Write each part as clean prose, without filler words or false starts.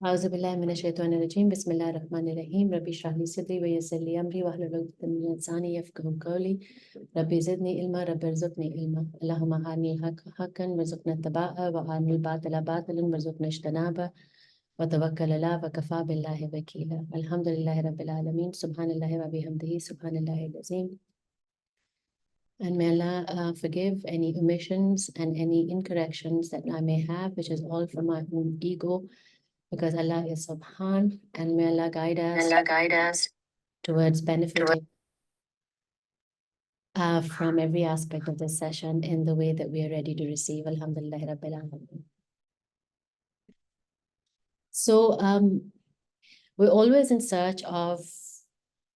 Auzubillahiminash-shaytanir-rajim. Bismillahir-rahmanir-rahim. Rabbi shrah li sadri wa yassir li amri wahlul 'uqdatam min lisani yafqahu qawli. Rabbi zidni ilma, Rabbi irzuqni ilma. Allahumma arni al-haqqa haqqan warzuqna ittiba'a wa arni al-batila batilan warzuqna ijtinaba wa tawakkal ala wa kafa billahi wakila. Alhamdulillahi rabbil alamin. Subhanallahi wa bihamdihi. Subhanallahi al-azim. And may Allah forgive any omissions and any incorrections that I may have, which is all from my own ego, because Allah is Subhan, and may Allah guide us towards benefiting from every aspect of this session in the way that we are ready to receive. Alhamdulillah Rabbil Alamin. So we're always in search of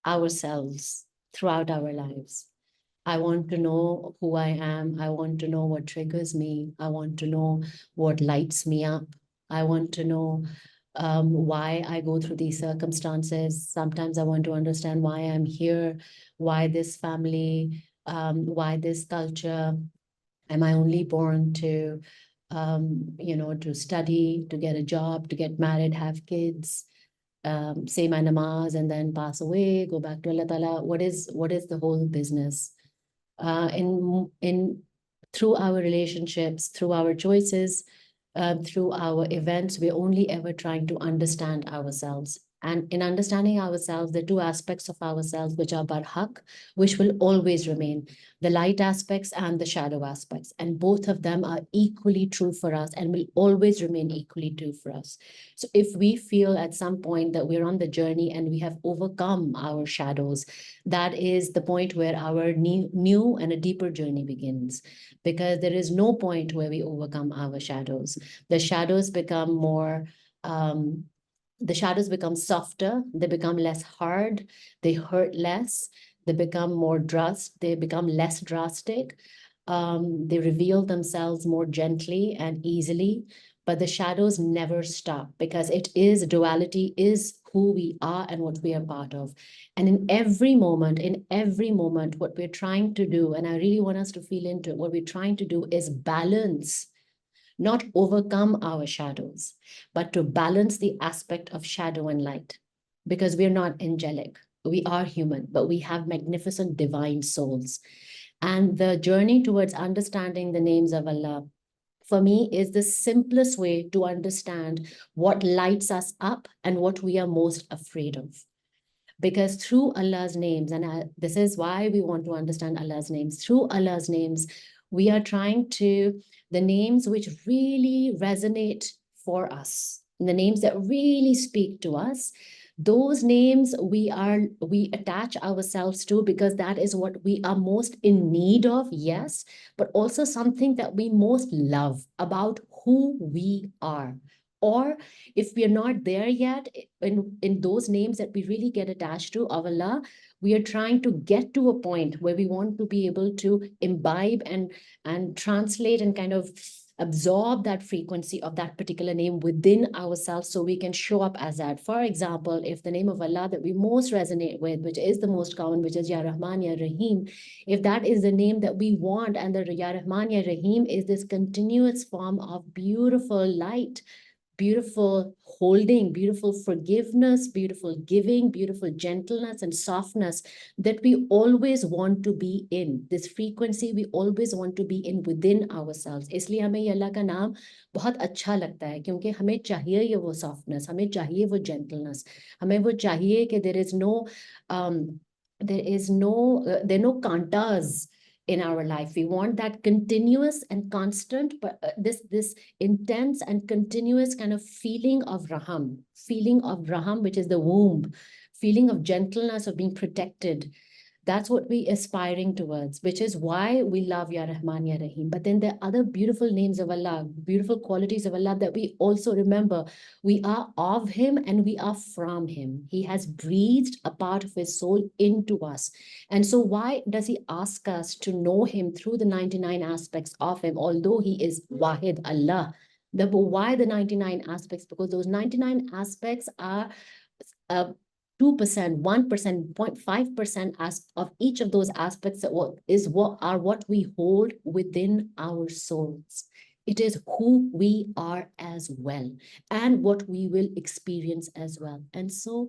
ourselves throughout our lives. I want to know who I am. I want to know what triggers me. I want to know what lights me up. I want to know why I go through these circumstances. Sometimes I want to understand why I'm here, why this family, why this culture. Am I only born to, to study, to get a job, to get married, have kids, say my namaz, and then pass away, go back to Allah Ta'ala? What is the whole business? Through our relationships, through our choices, through our events, we're only ever trying to understand ourselves. And in understanding ourselves, the two aspects of ourselves, which are barhaq, which will always remain, the light aspects and the shadow aspects. And both of them are equally true for us and will always remain equally true for us. So if we feel at some point that we're on the journey and we have overcome our shadows, that is the point where our new and a deeper journey begins, because there is no point where we overcome our shadows. The shadows become more, the shadows become softer, they become less hard, they hurt less, they become they become less drastic. They reveal themselves more gently and easily, but the shadows never stop, because duality is who we are and what we are part of. And in every moment, what we're trying to do, and I really want us to feel into it, what we're trying to do is balance, not overcome our shadows, but to balance the aspect of shadow and light, because we're not angelic. We are human, but we have magnificent divine souls. And the journey towards understanding the names of Allah, for me, is the simplest way to understand what lights us up and what we are most afraid of. Because through Allah's names, and this is why we want to understand Allah's names, through Allah's names, we are trying to, the names which really resonate for us, the names that really speak to us, those names we attach ourselves to, because that is what we are most in need of, yes, but also something that we most love about who we are. Or if we are not there yet in those names that we really get attached to of Allah, we are trying to get to a point where we want to be able to imbibe and translate and kind of absorb that frequency of that particular name within ourselves, so we can show up as that. For example, if the name of Allah that we most resonate with, which is the most common, which is Ya Rahman Ya Rahim, if that is the name that we want, and the Ya Rahman Ya Rahim is this continuous form of beautiful light, beautiful holding, beautiful forgiveness, beautiful giving, beautiful gentleness and softness that we always want to be in. This frequency we always want to be in within ourselves. इसलिए हमें ये अल्लाह का नाम बहुत अच्छा लगता है, क्योंकि हमें चाहिए ये वो softness, हमें चाहिए वो gentleness, हमें वो चाहिए कि there are no kantas in our life. We want that continuous and constant, but this intense and continuous kind of feeling of raham, which is the womb, feeling of gentleness, of being protected. That's what we're aspiring towards, which is why we love Ya Rahman Ya Rahim. But then there are other beautiful names of Allah, beautiful qualities of Allah that we also remember. We are of Him and we are from Him. He has breathed a part of His soul into us. And so why does He ask us to know Him through the 99 aspects of Him, although He is Wahid Allah? Why the 99 aspects? Because those 99 aspects are 2%, 1%, 0.5% of each of those aspects that what we hold within our souls. It is who we are as well, and what we will experience as well. And so,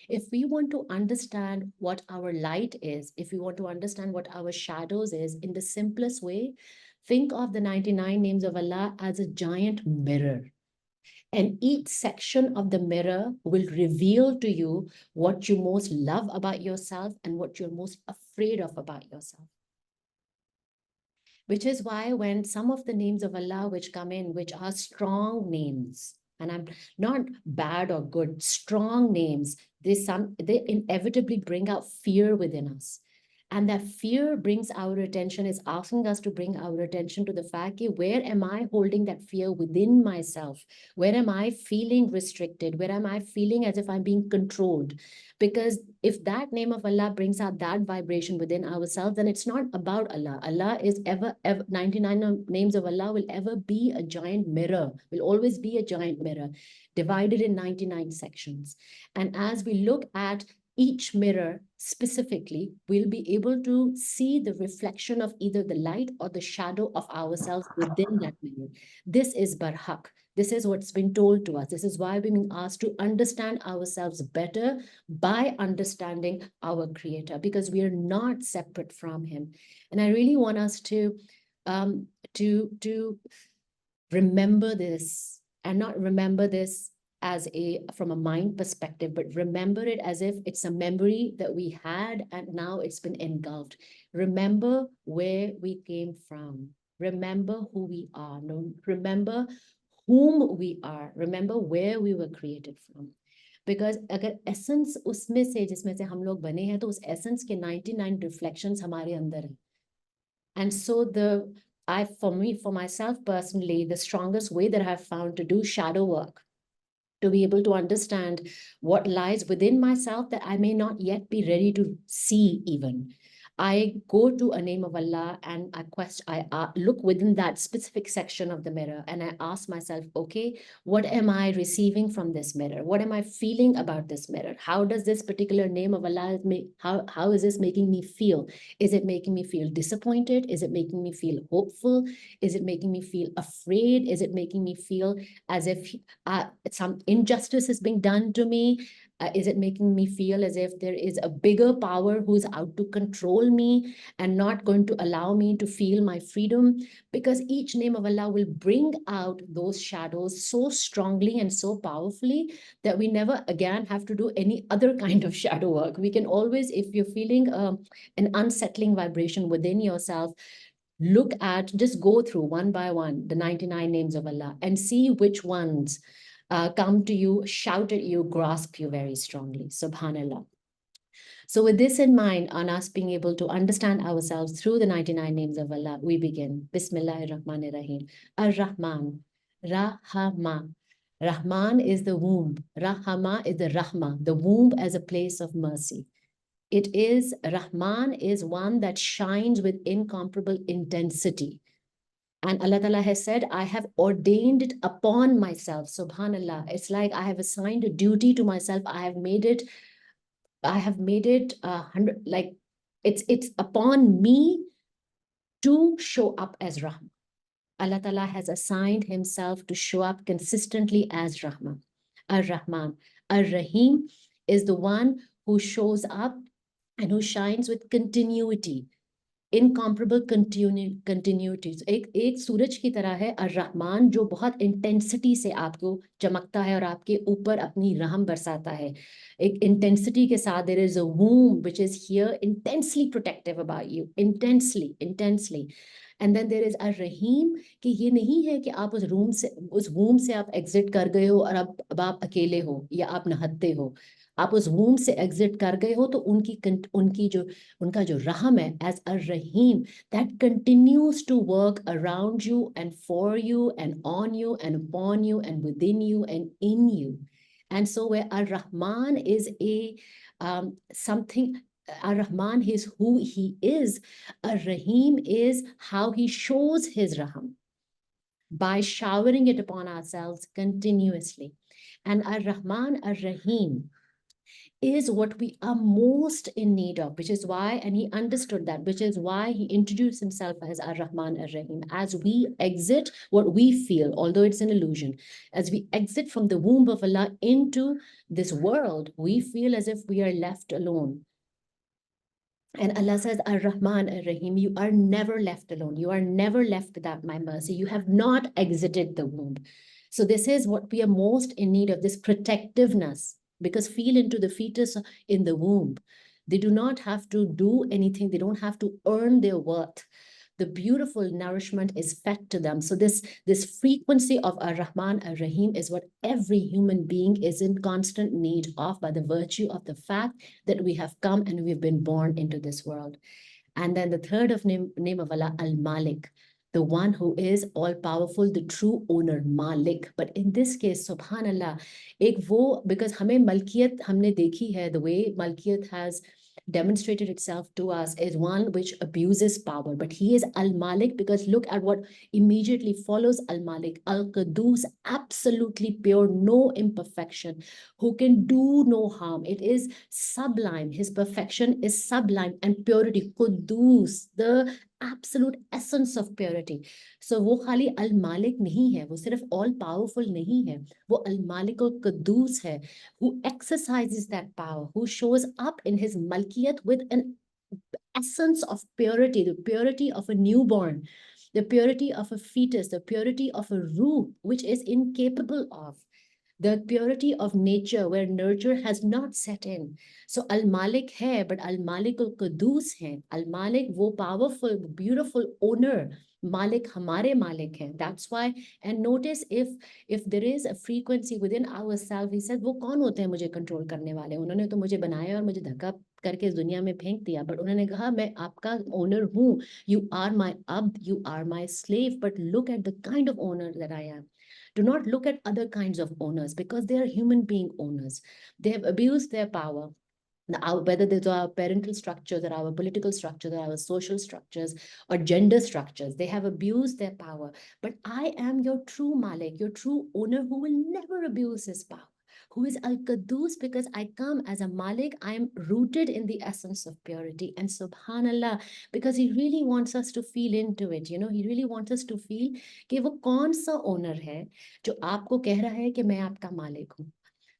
if we want to understand what our light is, if we want to understand what our shadows is, in the simplest way, think of the 99 names of Allah as a giant mirror. And each section of the mirror will reveal to you what you most love about yourself and what you're most afraid of about yourself. Which is why when some of the names of Allah which come in, which are strong names, and I'm not bad or good, strong names, they inevitably bring out fear within us. And that fear brings our attention, is asking us to bring our attention to the fact that where am I holding that fear within myself? Where am I feeling restricted? Where am I feeling as if I'm being controlled? Because if that name of Allah brings out that vibration within ourselves, then it's not about Allah. Allah is ever 99 names of Allah will ever be a giant mirror, will always be a giant mirror, divided in 99 sections. And as we look at each mirror specifically, we'll be able to see the reflection of either the light or the shadow of ourselves within that mirror. This is Barhaq. This is what's been told to us. This is why we're being asked to understand ourselves better by understanding our Creator, because we are not separate from Him. And I really want us to um, to remember this, and not remember this as a from a mind perspective, but remember it as if it's a memory that we had and now it's been engulfed. Remember where we came from. Remember who we are. No, remember whom we are. Remember where we were created from. Because अगर essence उसमें से जिसमें से हम लोग बने हैं, तो उस एसेंस के 99 रिफ्लेक्शंस हमारे अंदर हैं. And so for myself personally, the strongest way that I have found to do shadow work, to be able to understand what lies within myself that I may not yet be ready to see even. I go to a name of Allah and I look within that specific section of the mirror and I ask myself, okay, what am I receiving from this mirror? What am I feeling about this mirror? How does this particular name of Allah how is this making me feel? Is it making me feel disappointed? Is it making me feel hopeful? Is it making me feel afraid? Is it making me feel as if some injustice is being done to me? Is it making me feel as if there is a bigger power who's out to control me and not going to allow me to feel my freedom? Because each name of Allah will bring out those shadows so strongly and so powerfully that we never again have to do any other kind of shadow work. We can always, if you're feeling an unsettling vibration within yourself, just go through one by one the 99 names of Allah and see which ones come to you, shout at you, grasp you very strongly. Subhanallah. So with this in mind, on us being able to understand ourselves through the 99 names of Allah, we begin. Bismillahir-Rahmanir-Rahim. Ar-Rahman, Rahama. Rahman is the womb. Rahama is the Rahma, the womb as a place of mercy. It is, Rahman is one that shines with incomparable intensity. And Allah Ta'ala has said, I have ordained it upon myself. Subhanallah. It's like I have assigned a duty to myself. I have made it 100, like it's upon me to show up as Rahman. Allah Ta'ala has assigned himself to show up consistently as Rahman. Ar-Rahman. Ar-Rahim is the one who shows up and who shines with continuity. इनकॉम्परेबल कंटिन्यूटीज एक सूरज की तरह है अर्रहमान, जो बहुत intensity से आपको चमकता है और आपके ऊपर अपनी रहम बरसाता है. एक इंटेंसिटी के साथ there is a womb which is here intensely protective about you, intensely. And then there is a Rahim, कि ये नहीं है कि आप उस वूम से आप एग्जिट कर गए हो और अब आप अकेले हो या आप नहत्ते हो. आप उस वूम से एग्जिट कर गए हो तो उनका जो रहम है एज अ Rahim, that continues to work around you and for you and on you and upon you and within you and in you. And so where Ar-Rahman is something, Ar-Rahman is who he is. Ar-Rahim is how he shows his raham, by showering it upon ourselves continuously. And Ar-Rahman, Ar-Rahim, is what we are most in need of, which is why, and he understood that, which is why he introduced himself as Ar-Rahman Ar-Rahim. As we exit what we feel, although it's an illusion, as we exit from the womb of Allah into this world, we feel as if we are left alone. And Allah says, Ar-Rahman Ar-Rahim, you are never left alone. You are never left without my mercy. You have not exited the womb. So this is what we are most in need of, this protectiveness, because feel into the fetus in the womb. They do not have to do anything. They don't have to earn their worth. The beautiful nourishment is fed to them. So this frequency of Ar-Rahman Ar-Rahim is what every human being is in constant need of by the virtue of the fact that we have come and we've been born into this world. And then the third of name of Allah, Al-Malik, the one who is all powerful, the true owner, Malik. But in this case, subhanallah, ek wo, because hame malkiyat humne dekhi hai, the way malkiyat has demonstrated itself to us is one which abuses power. But he is Al-Malik, because look at what immediately follows Al-Malik. Al-Qudus, absolutely pure, no imperfection, who can do no harm. It is sublime. His perfection is sublime, and purity, Qudus, the absolute essence of purity. So वो खाली अल मालिक नहीं है, वो सिर्फ all powerful नहीं है, वो अल मालिक और कदूस है, who exercises that power, who shows up in his malkiyat with an essence of purity, the purity of a newborn, the purity of a fetus, the purity of a ruh, which is incapable of, the purity of nature where nurture has not set in. So Al-Malik hai, but Al-Malik al-Qudus hai. Al-Malik, wo powerful, beautiful owner. Malik, hamare Malik hai. That's why, and notice if there is a frequency within ourselves, he said, वो कौन होते हैं मुझे control करने वाले? उन्होंने तो मुझे बनाया और मुझे धक्का करके इस दुनिया में फेंक दिया, but उन्होंने कहा मैं आपका ओनर हूँ. You are my abd, you are my slave, but look at the kind of owner that I am. Do not look at other kinds of owners, because they are human being owners. They have abused their power. Now, whether these are our parental structures or our political structures or our social structures or gender structures, they have abused their power. But I am your true Malik, your true owner, who will never abuse his power, who is Al-Qudus, because I come as a Malik, I am rooted in the essence of purity. And subhanallah, because he really wants us to feel into it, he really wants us to feel कि वो कौन सा owner है जो आपको कह रहा है कि मैं आपका मालिक हूँ.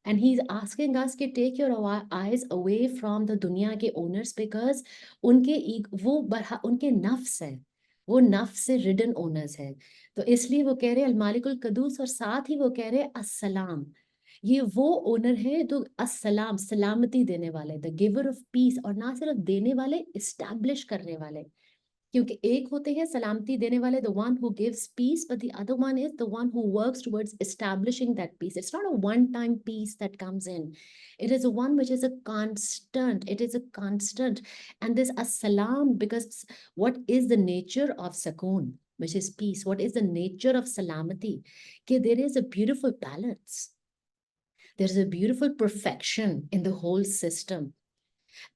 And he's asking us to take your eyes away from the दुनिया के owners, because उनके नफ्स है, वो नफ्स से ridden owners है. तो इसलिए वो कह रहे हैं अल-मालिकुल कदूस, और साथ ही वो कह रहे हैं अस्सलाम. ये वो ओनर है जो अस्सलाम, सलामती देने वाले, द गिवर ऑफ पीस, और ना सिर्फ देने वाले, इस्टेब्लिश करने वाले. क्योंकि एक होते हैं सलामती देने वाले, the one who gives peace, but the other one is the one who works towards establishing that peace. It's not a one-time peace that comes in. It is a one which is a constant. It is a constant. And this as-salam, because what is the nature of sakoon, which is peace? What is the nature of salamati? Okay, there is a beautiful balance. There's a beautiful perfection in the whole system.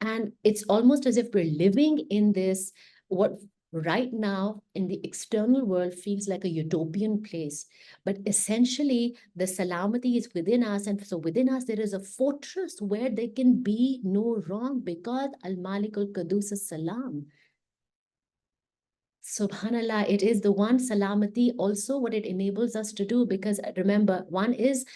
And it's almost as if we're living in this, what right now in the external world feels like a utopian place. But essentially, the salamati is within us. And so within us, there is a fortress where there can be no wrong, because Al-Malik al-Qudus as-Salam. Subhanallah, it is the one salamati also what it enables us to do, because remember, one is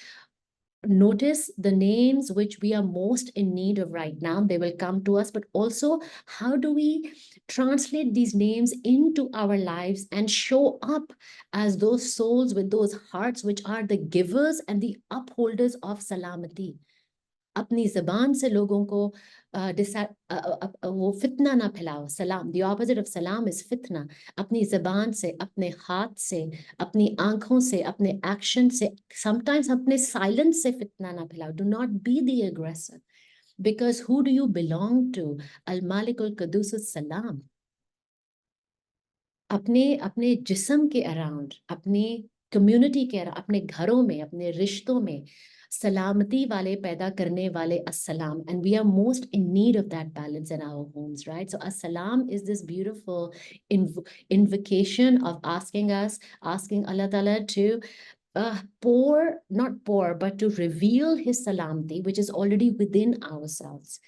notice the names which we are most in need of right now. They will come to us, but also how do we translate these names into our lives and show up as those souls with those hearts which are the givers and the upholders of salamati. अपनी ज़बान से लोगों को वो फितना ना फैलाओ. सलाम, the opposite of salam is fitna. अपनी ज़बान से, अपने हाथ से, अपनी आंखों से, अपने action से, sometimes अपने silence से फितना ना फैलाओ. Do not be the aggressor, because who do you belong to? Al-Malik al-Qudus as-Salam. अपने जिस्म के अराउंड, अपने कम्युनिटी के अराउंड, अपने घरों में, अपने रिश्तों में सलामती वाले पैदा करने वाले अस्सलाम. And we are most in need of that balance in our homes, right? So assalam is this beautiful invocation of asking Allah Ta'ala to not pour, but to reveal his salamati, which is already within ourselves,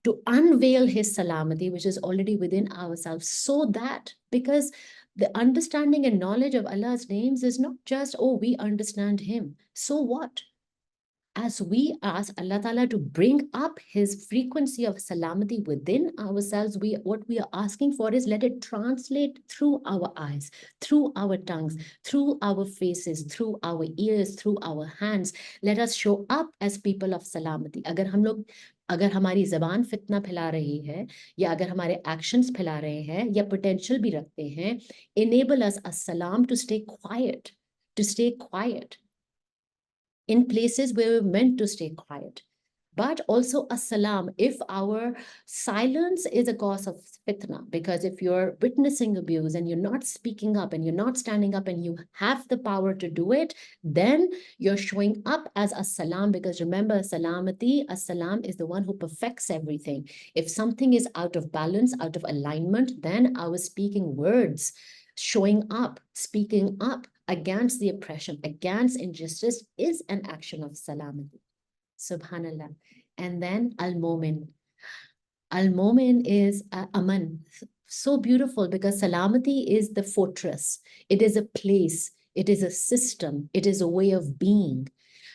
to unveil his salamati, which is already within ourselves, so that, because the understanding and knowledge of Allah's names is not just, oh, we understand him. So what? As we ask Allah Ta'ala to bring up his frequency of salamati within ourselves, what we are asking for is let it translate through our eyes, through our tongues, through our faces, through our ears, through our hands. Let us show up as people of salamati. अगर हमारी जबान फितना फैला रही है, या अगर हमारे एक्शंस फैला रहे हैं, या पोटेंशियल भी रखते हैं, enable us as-salam to stay quiet, in places where we're meant to stay quiet. But also as-salam if our silence is a cause of fitna, because if you're witnessing abuse and you're not speaking up and you're not standing up and you have the power to do it, then you're showing up as as-salam, because remember, salamati, as-salam is the one who perfects everything. If something is out of balance, out of alignment, then our speaking words, showing up, speaking up against the oppression, against injustice, is an action of salamati. Subhanallah. And then al-Momin. Al-Momin is aman. So beautiful, because salamati is the fortress. It is a place. It is a system. It is a way of being.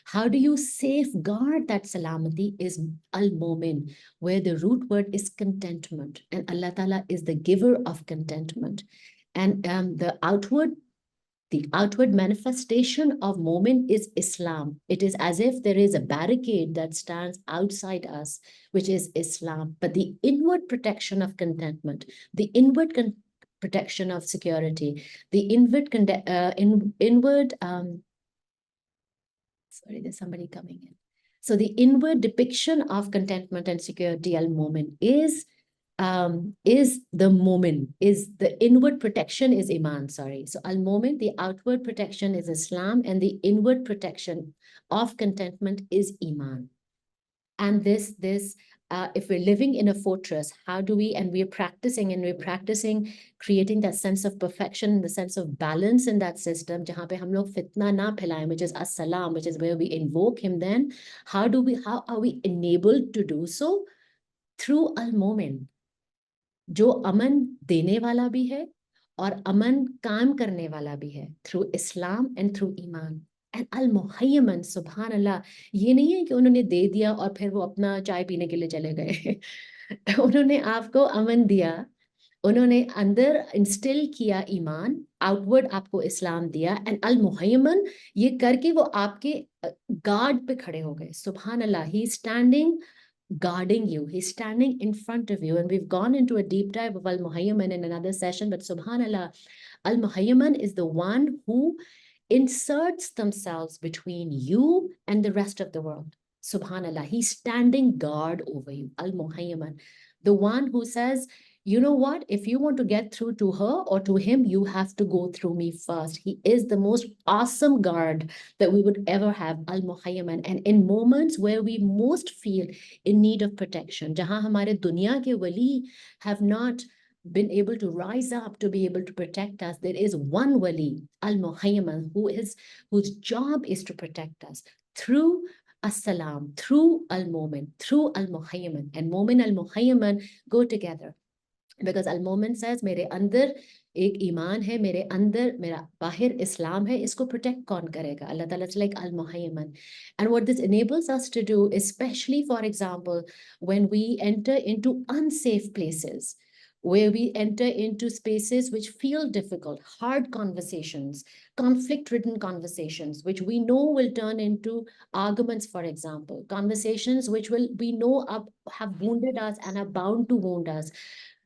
How do you safeguard that salamati is al-Momin, where the root word is contentment. And Allah Ta'ala is the giver of contentment. And the outward manifestation of moment is Islam. It is as if there is a barricade that stands outside us, which is Islam. But the inward protection of contentment, the inward protection of security, the sorry, there's somebody coming in. So the inward depiction of contentment and security al-moment is the moment, is the inward protection is iman, sorry. So al-moment, the outward protection is Islam, and the inward protection of contentment is iman. And this if we're living in a fortress, how do we, and we're practicing creating that sense of perfection, the sense of balance in that system, jahan pe hum log fitna na phelayen, which is as-salam, which is where we invoke him, then how are we enabled to do so? Through al-moment, जो अमन देने वाला भी है और अमन काम करने वाला भी है, थ्रू इस्लाम एंड थ्रू ईमान. एंड अल मुहय्यमन, सुभान अल्लाह, ये नहीं है कि उन्होंने दे दिया और फिर वो अपना चाय पीने के लिए चले गए. उन्होंने आपको अमन दिया, उन्होंने अंदर इंस्टिल किया ईमान, आउटवर्ड आपको इस्लाम दिया, एंड अल मुहय्यमन, ये करके वो आपके गार्ड पे खड़े हो गए. सुभान अल्लाह, ही standing guarding you. He's standing in front of you. And we've gone into a deep dive of Al-Muhayyaman in another session, but subhanallah, Al-Muhayyaman is the one who inserts themselves between you and the rest of the world. Subhanallah, he's standing guard over you. Al-Muhayyaman, the one who says, you know what, if you want to get through to her or to him, you have to go through me first. He is the most awesome guard that we would ever have, Al-Muhayyaman. And in moments where we most feel in need of protection, jahan hamare dunya ke wali have not been able to rise up to be able to protect us, there is one wali, Al-Muhayyaman, whose job is to protect us through as-salam, through al-Momin, through al-Muhayyaman. And Momin al-Muhayyaman go together. Because al-Momin says, मेरे अंदर एक ईमान है, मेरे अंदर मेरा बाहर इस्लाम है, इसको protect कौन करेगा? Allah Ta'ala is like al-Muhayyaman. And what this enables us to do, especially for example, when we enter into unsafe places, where we enter into spaces which feel difficult, hard conversations, conflict-ridden conversations, which we know will turn into arguments, for example, conversations which we know have wounded us and are bound to wound us.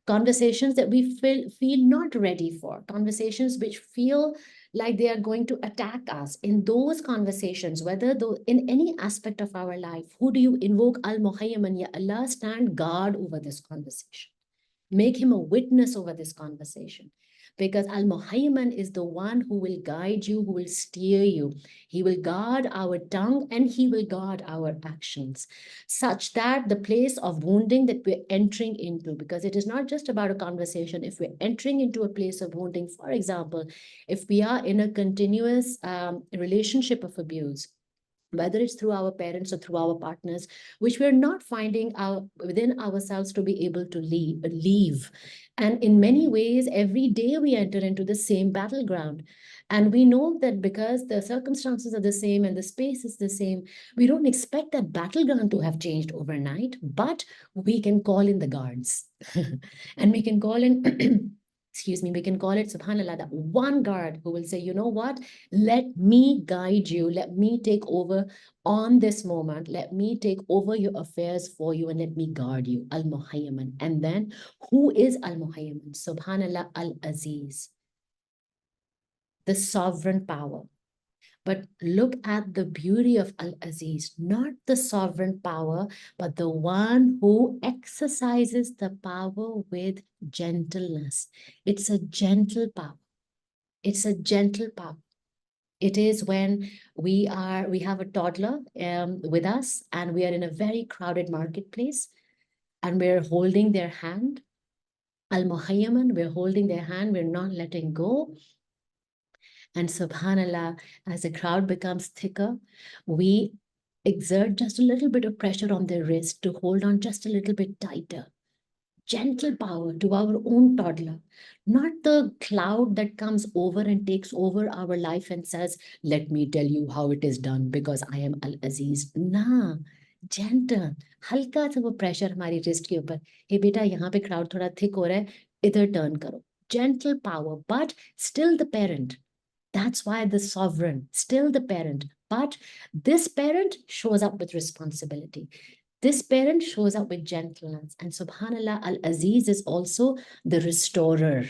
Conversations that we feel not ready for, conversations which feel like they are going to attack us. In those conversations, whether in any aspect of our life, who do you invoke? Al-Muhayyaman, Ya Allah, stand guard over this conversation. Make him a witness over this conversation. because Al-Muhayman is the one who will guide you, who will steer you. He will guard our tongue and he will guard our actions, such that the place of wounding that we're entering into, because it is not just about a conversation, if we're entering into a place of wounding, for example, if we are in a continuous relationship of abuse, whether it's through our parents or through our partners, which we're not finding within ourselves to be able to leave. And in many ways, every day we enter into the same battleground. And we know that because the circumstances are the same and the space is the same, we don't expect that battleground to have changed overnight, but we can call in the guards. And we can call in excuse me, we can call it, subhanallah, that one guard who will say, you know what, let me guide you, let me take over on this moment, let me take over your affairs for you, and let me guard you. Al-Muhayman. And then who is Al-Muhayman? Subhanallah, Al-Aziz, the sovereign power. But look at the beauty of Al-Aziz, not the sovereign power, but the one who exercises the power with gentleness. It's a gentle power. It's a gentle power. It is when we have a toddler with us and we are in a very crowded marketplace and we're holding their hand. Al-Muhayyaman, we're holding their hand, we're not letting go. And subhanallah, as the crowd becomes thicker, we exert just a little bit of pressure on their wrist to hold on just a little bit tighter. Gentle power to our own toddler, not the cloud that comes over and takes over our life and says, let me tell you how it is done because I am Al-Aziz. Nah, gentle, हल्का सा वो pressure हमारी wrist के ऊपर, हे बेटा यहाँ पे crowd थोड़ा thick हो रहा है, इधर turn करो. Gentle power, but still the parent. That's why the sovereign, still the parent. But this parent shows up with responsibility. This parent shows up with gentleness. And subhanallah, Al-Aziz is also the restorer.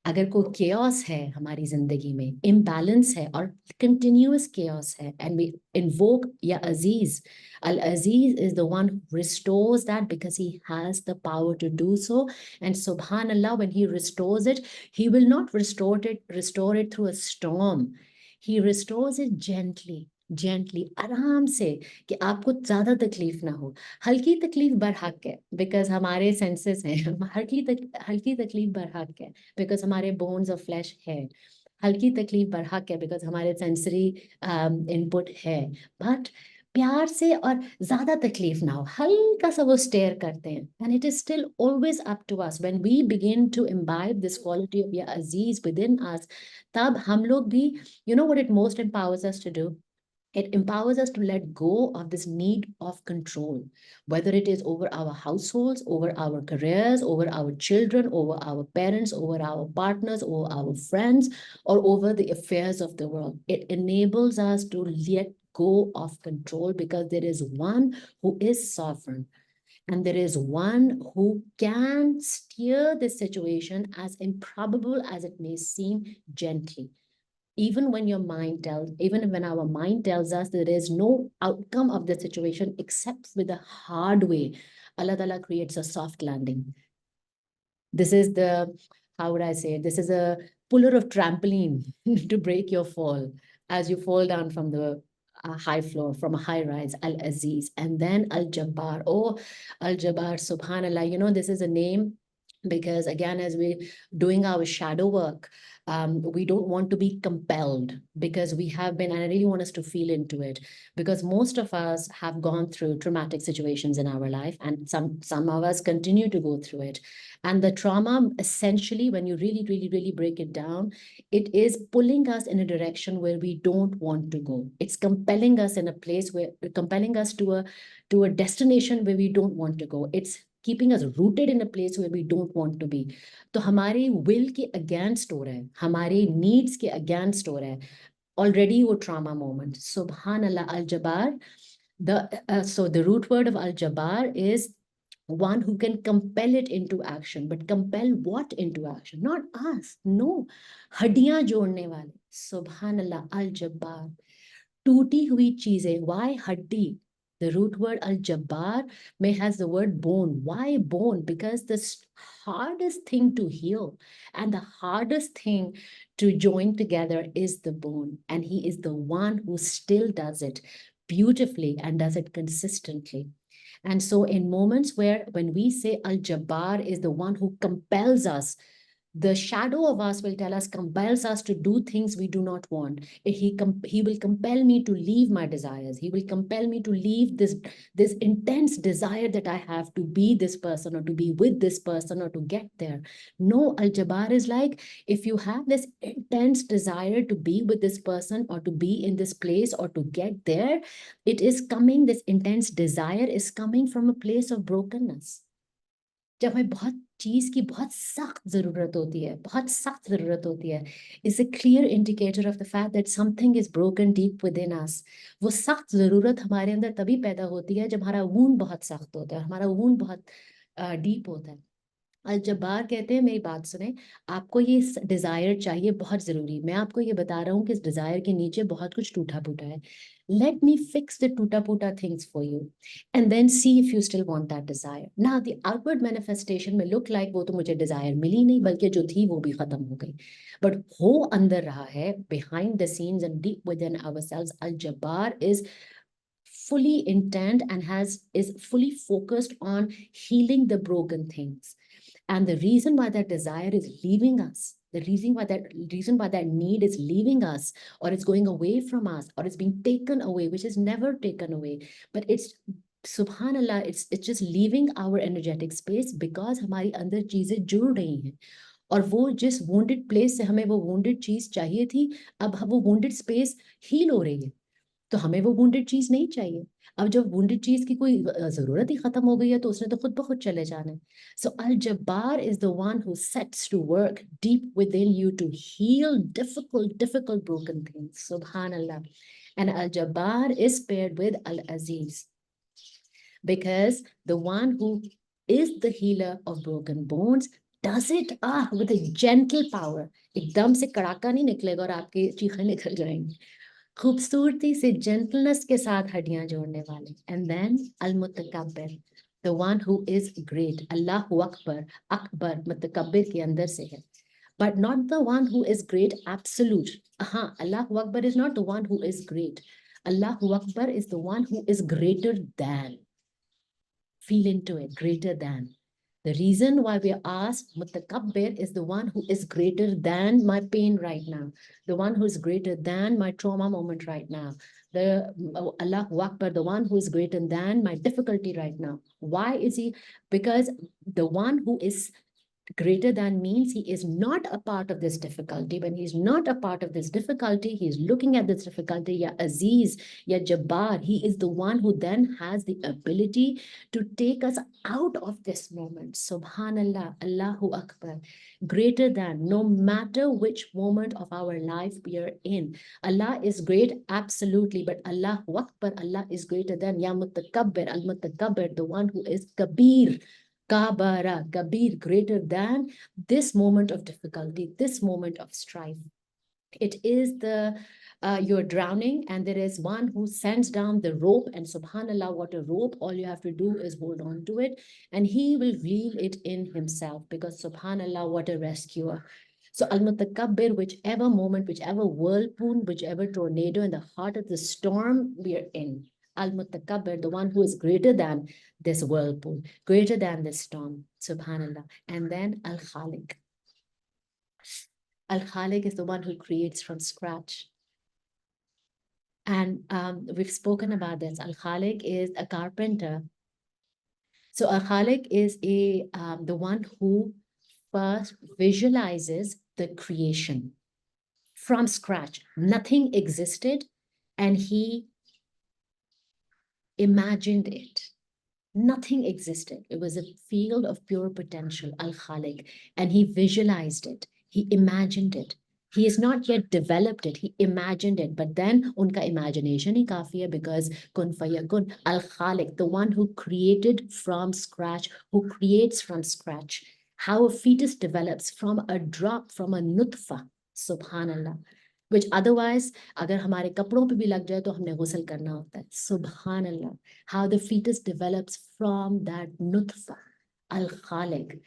अगर कोई chaos है हमारी जिंदगी में, imbalance है और continuous chaos है, and we invoke Ya Aziz, Al-Aziz is the one who restores that because he has the power to do so. And subhanallah, when he restores it, he will not restore it through a storm. He restores it gently, आराम से, कि आपको ज्यादा तकलीफ ना हो. हल्की तकलीफ बरहक है बिकॉज हमारे सेंसेस हैं. हल्की तकलीफ बरहक है बिकॉज हमारे बोन्स ऑफ फ्लैश है. हल्की तकलीफ बरहक है बिकॉज हमारे सेंसरी इनपुट है. बट प्यार से और ज्यादा तकलीफ ना हो, हल्का सा वो स्टेयर करते हैं. And it is still always up to us when we begin to imbibe this quality of या अजीज विद इन अस. तब हम लोग भी, you know what it most empowers us to do, it empowers us to let go of this need of control, whether it is over our households, over our careers, over our children, over our parents, over our partners, over our friends, or over the affairs of the world. It enables us to let go of control because there is one who is sovereign. And there is one who can steer the situation, as improbable as it may seem, gently. Even when even when our mind tells us there is no outcome of the situation except with a hard way, Allah Ta'ala creates a soft landing. This is the, how would I say it? This is a puller of trampoline to break your fall as you fall down from the high floor, from a high rise. Al-Aziz. And then Al-Jabbar. Oh, Al-Jabbar, subhanallah. You know, this is a name because, again, as we're doing our shadow work, we don't want to be compelled because we have been, and I really want us to feel into it, because most of us have gone through traumatic situations in our life, and some of us continue to go through it. And the trauma, essentially, when you really break it down, it is pulling us in a direction where we don't want to go. It's compelling us in a place where, compelling us to a destination where we don't want to go. It's keeping us rooted in a place where we don't want to be. तो हमारे will के against हो रहा है, हमारे needs के against हो रहा है. Already वो trauma moment. Subhanallah, Al-Jabbar. So the root word of Al-Jabbar is one who can compel it into action. But compel what into action? Not us. No. हड्डियां जोड़ने वाले. Subhanallah, Al-Jabbar. टूटी हुई चीजें. Why हड्डी? The root word al-jabbar may has the word bone. Why bone? Because the hardest thing to heal and the hardest thing to join together is the bone. And he is the one who still does it beautifully and does it consistently. And so in moments when we say al-jabbar is the one who compels us, the shadow of us will tell us, compels us to do things we do not want. He will compel me to leave my desires. He will compel me to leave this intense desire that I have to be this person or to be with this person or to get there. No, Al-Jabbar is like, if you have this intense desire to be with this person or to be in this place or to get there, it is coming, this intense desire is coming from a place of brokenness. जब हमें बहुत चीज की बहुत सख्त जरूरत होती है, बहुत सख्त जरूरत होती है, is a clear indicator of the fact that something is broken deep within us. वो सख्त जरूरत हमारे अंदर तभी पैदा होती है जब हमारा wound बहुत सख्त होता है, हमारा wound बहुत डीप होता है. अल-जब्बार कहते हैं, मेरी बात सुने, आपको ये डिजायर चाहिए, बहुत जरूरी. मैं आपको ये बता रहा हूँ कि इस डिजायर के नीचे बहुत कुछ टूटा फूटा है. Let me fix the tuta puta things for you and then see if you still want that desire. Now the outward manifestation may look like वो तो मुझे desire मिली नहीं, बल्कि जो थी वो भी खत्म हो गई. But हो अंदर रहा है, behind the scenes and deep within ourselves, Al-Jabbar is fully intent and is fully focused on healing the broken things. And the reason why that desire is leaving us, the reason why that need is leaving us, or it's going away from us, or it's being taken away, which is never taken away, but it's subhanallah, it's just leaving our energetic space because हमारी अंदर चीजें जुड़ रही हैं. और वो जिस wounded place से हमें वो wounded चीज चाहिए थी, अब वो wounded space heal हो रही है. तो हमें वो wounded चीज नहीं चाहिए. अब जब wounded चीज की कोई जरूरत ही खत्म हो गई है तो उसने तो खुद ब खुद चले जाना है. So Al-Jabbar is the one who sets to work deep within you to heal difficult broken things. Subhanallah. And Al-Jabbar is paired with Al-Aziz, because the one who is the healer of broken bones does it with a gentle power. एकदम से कड़ाका नहीं निकलेगा और आपके चीखें निकल जाएंगी. खूबसूरती से जेंटलनेस के साथ हड्डियां जोड़ने वाले. And then Al-Mutakabbir, the one who is great. अल्लाहु अकबर, अकबर मुतकब्बिर के अंदर से है, but not the one who is great absolute. Allahu Akbar is not the one who is great. Allahu Akbar is the one who is greater than. Feel into it, greater than. The reason why we are asked, Mutakabbir is the one who is greater than my pain right now, the one who is greater than my trauma moment right now, the Allahu Akbar, the one who is greater than my difficulty right now. Why is he? Because the one who is greater than means he is not a part of this difficulty. When he's not a part of this difficulty, he's looking at this difficulty, Ya Aziz, Ya Jabbar, he is the one who then has the ability to take us out of this moment. Subhanallah, Allahu Akbar, greater than, no matter which moment of our life we are in. Allah is great, absolutely, but Allahu Akbar, Allah is greater than. Ya Mutakabbir, Al-Mutakabbir, the one who is Kabir, Kabara, Kabir, greater than this moment of difficulty, this moment of strife. It is you're drowning and there is one who sends down the rope, and subhanallah, what a rope. All you have to do is hold on to it and he will reel it in himself, because subhanallah, what a rescuer. So Al-Mutakabbir, whichever moment, whichever whirlpool, whichever tornado in the heart of the storm we are in, Al-Mutakabbir, the one who is greater than this whirlpool, greater than this storm, subhanallah. And then Al-Khaliq. Al-Khaliq is the one who creates from scratch. And we've spoken about this. Al-Khaliq is a carpenter. So Al-Khaliq is the one who first visualizes the creation from scratch. Nothing existed and he imagined it. Nothing existed. It was a field of pure potential, Al-Khaliq, and he visualized it. He imagined it. He has not yet developed it. He imagined it. But then unka imagination hi kafi hai, because kun fayakun, Al-Khaliq, the one who created from scratch, who creates from scratch. How a fetus develops from a drop, from a nutfa. Subhanallah. which otherwise अगर हमारे कपड़ों पे भी लग जाए तो हमने गुस्ल करना होता है. Subhan Allah, how the fetus develops from that nutfa, al-Khaliq.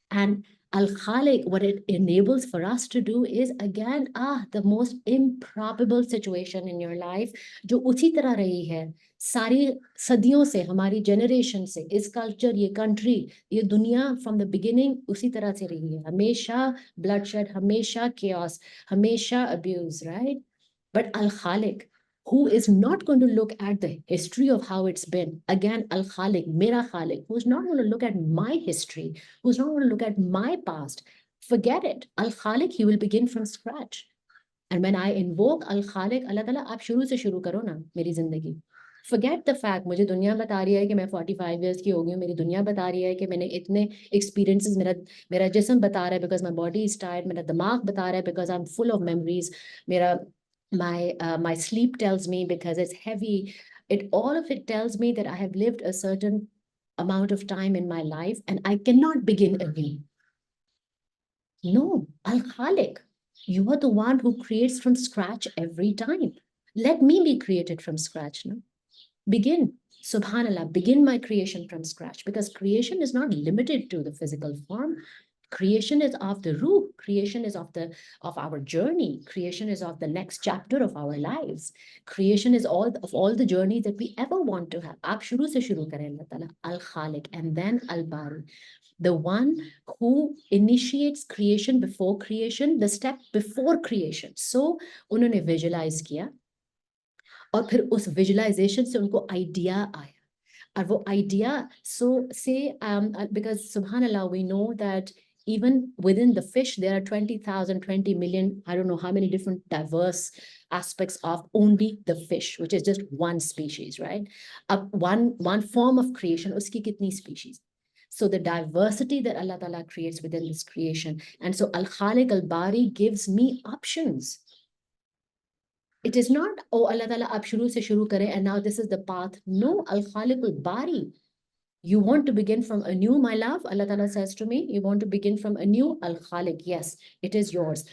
And Al-Khaliq, what it enables for us to do is again, the most improbable situation in your life, जो उसी तरह रही है सारी सदियों से, हमारी जनरेशन से, इस कल्चर, ये कंट्री, ये दुनिया फ्रॉम द बिगिनिंग उसी तरह से रही है. हमेशा bloodshed, हमेशा chaos, हमेशा abuse, right? But Al-Khaliq, who is not going to look at the history of how it's been. Again, Al-Khaliq, Mera Khaliq, who's not going to look at my history, who's not going to look at my past. Forget it. Al-Khaliq, he will begin from scratch. And when I invoke Al-Khaliq, Allah Ta'ala, आप शुरू से शुरू करो ना मेरी जिंदगी. Forget the fact, मुझे दुनिया बता रही है कि मैं 45 years की हो गई हूँ, मेरी दुनिया बता रही है कि मैंने इतने experiences, मेरा जिस्म बता रहा है because my body is tired, मेरा दिमाग बता रहा है because I'm full of memories, मेरा my sleep tells me because it's heavy. All of it tells me that I have lived a certain amount of time in my life and I cannot begin again. No, Al-Khaliq, you are the one who creates from scratch every time. Let me be created from scratch now. Begin. Subhanallah, begin my creation from scratch, because creation is not limited to the physical form. Creation is of the ruh. Creation is of our journey. Creation is of the next chapter of our lives. Creation is all the journey that we ever want to have. Aap shuru se shuru kare Allah Ta'ala. Al-Khaliq and then Al-Bari. The one who initiates creation before creation, the step before creation. So, उन्होंने visualize किया और फिर उस visualization से उनको idea आया. और वो idea, so say, because subhanallah, we know that even within the fish, there are 20,000, 20 million, I don't know how many different diverse aspects of only the fish, which is just one species, right? One form of creation, uski kitni species. So the diversity that Allah Ta'ala creates within this creation. And so Al-Khaliq Al-Bari gives me options. It is not, oh, Allah Ta'ala ab shuru se shuru kare and now this is the path. No, Al-Khaliq Al-Bari. You want to begin from anew, my love? Allah Ta'ala says to me, you want to begin from anew? Al-Khaliq, yes, it is yours.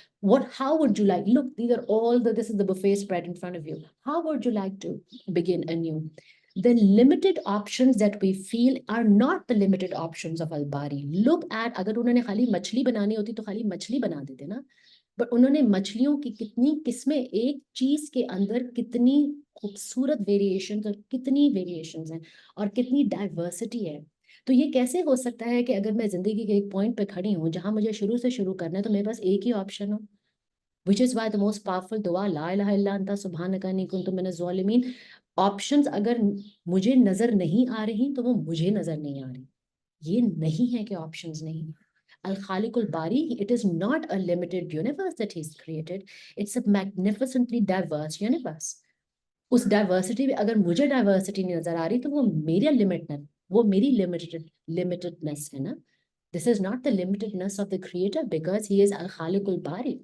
How would you like? Look, this is the buffet spread in front of you. How would you like to begin anew? The limited options that we feel are not the limited options of Al-Bari. Look at, agar unhone khali machli banani hoti to khali machli bana dete na. But उन्होंने मछलियों की कितनी किस्में, एक चीज के अंदर कितनी खूबसूरत वेरिएशंस और कितनी वेरिएशंस हैं और कितनी डाइवर्सिटी है. तो ये कैसे हो सकता है कि अगर मैं जिंदगी के एक पॉइंट पे खड़ी हूँ जहां मुझे शुरू से शुरू करना है तो मेरे पास एक ही ऑप्शन हो. Which is why the most powerful dua, La ilaha illa anta subhanaka inni kuntu minaz zalimin. Options अगर मुझे नजर नहीं आ रही तो वो मुझे नजर नहीं आ रही. ये नहीं है कि options नहीं. Al-Khaliq Al-Bari, it is not a limited universe that he's created. It's a magnificently diverse universe. उस diversity में अगर मुझे diversity नहीं नजर आ रही तो वो मेरी limitedness है ना. This is not the limitedness of the creator because he is Al-Khaliq Al-Bari.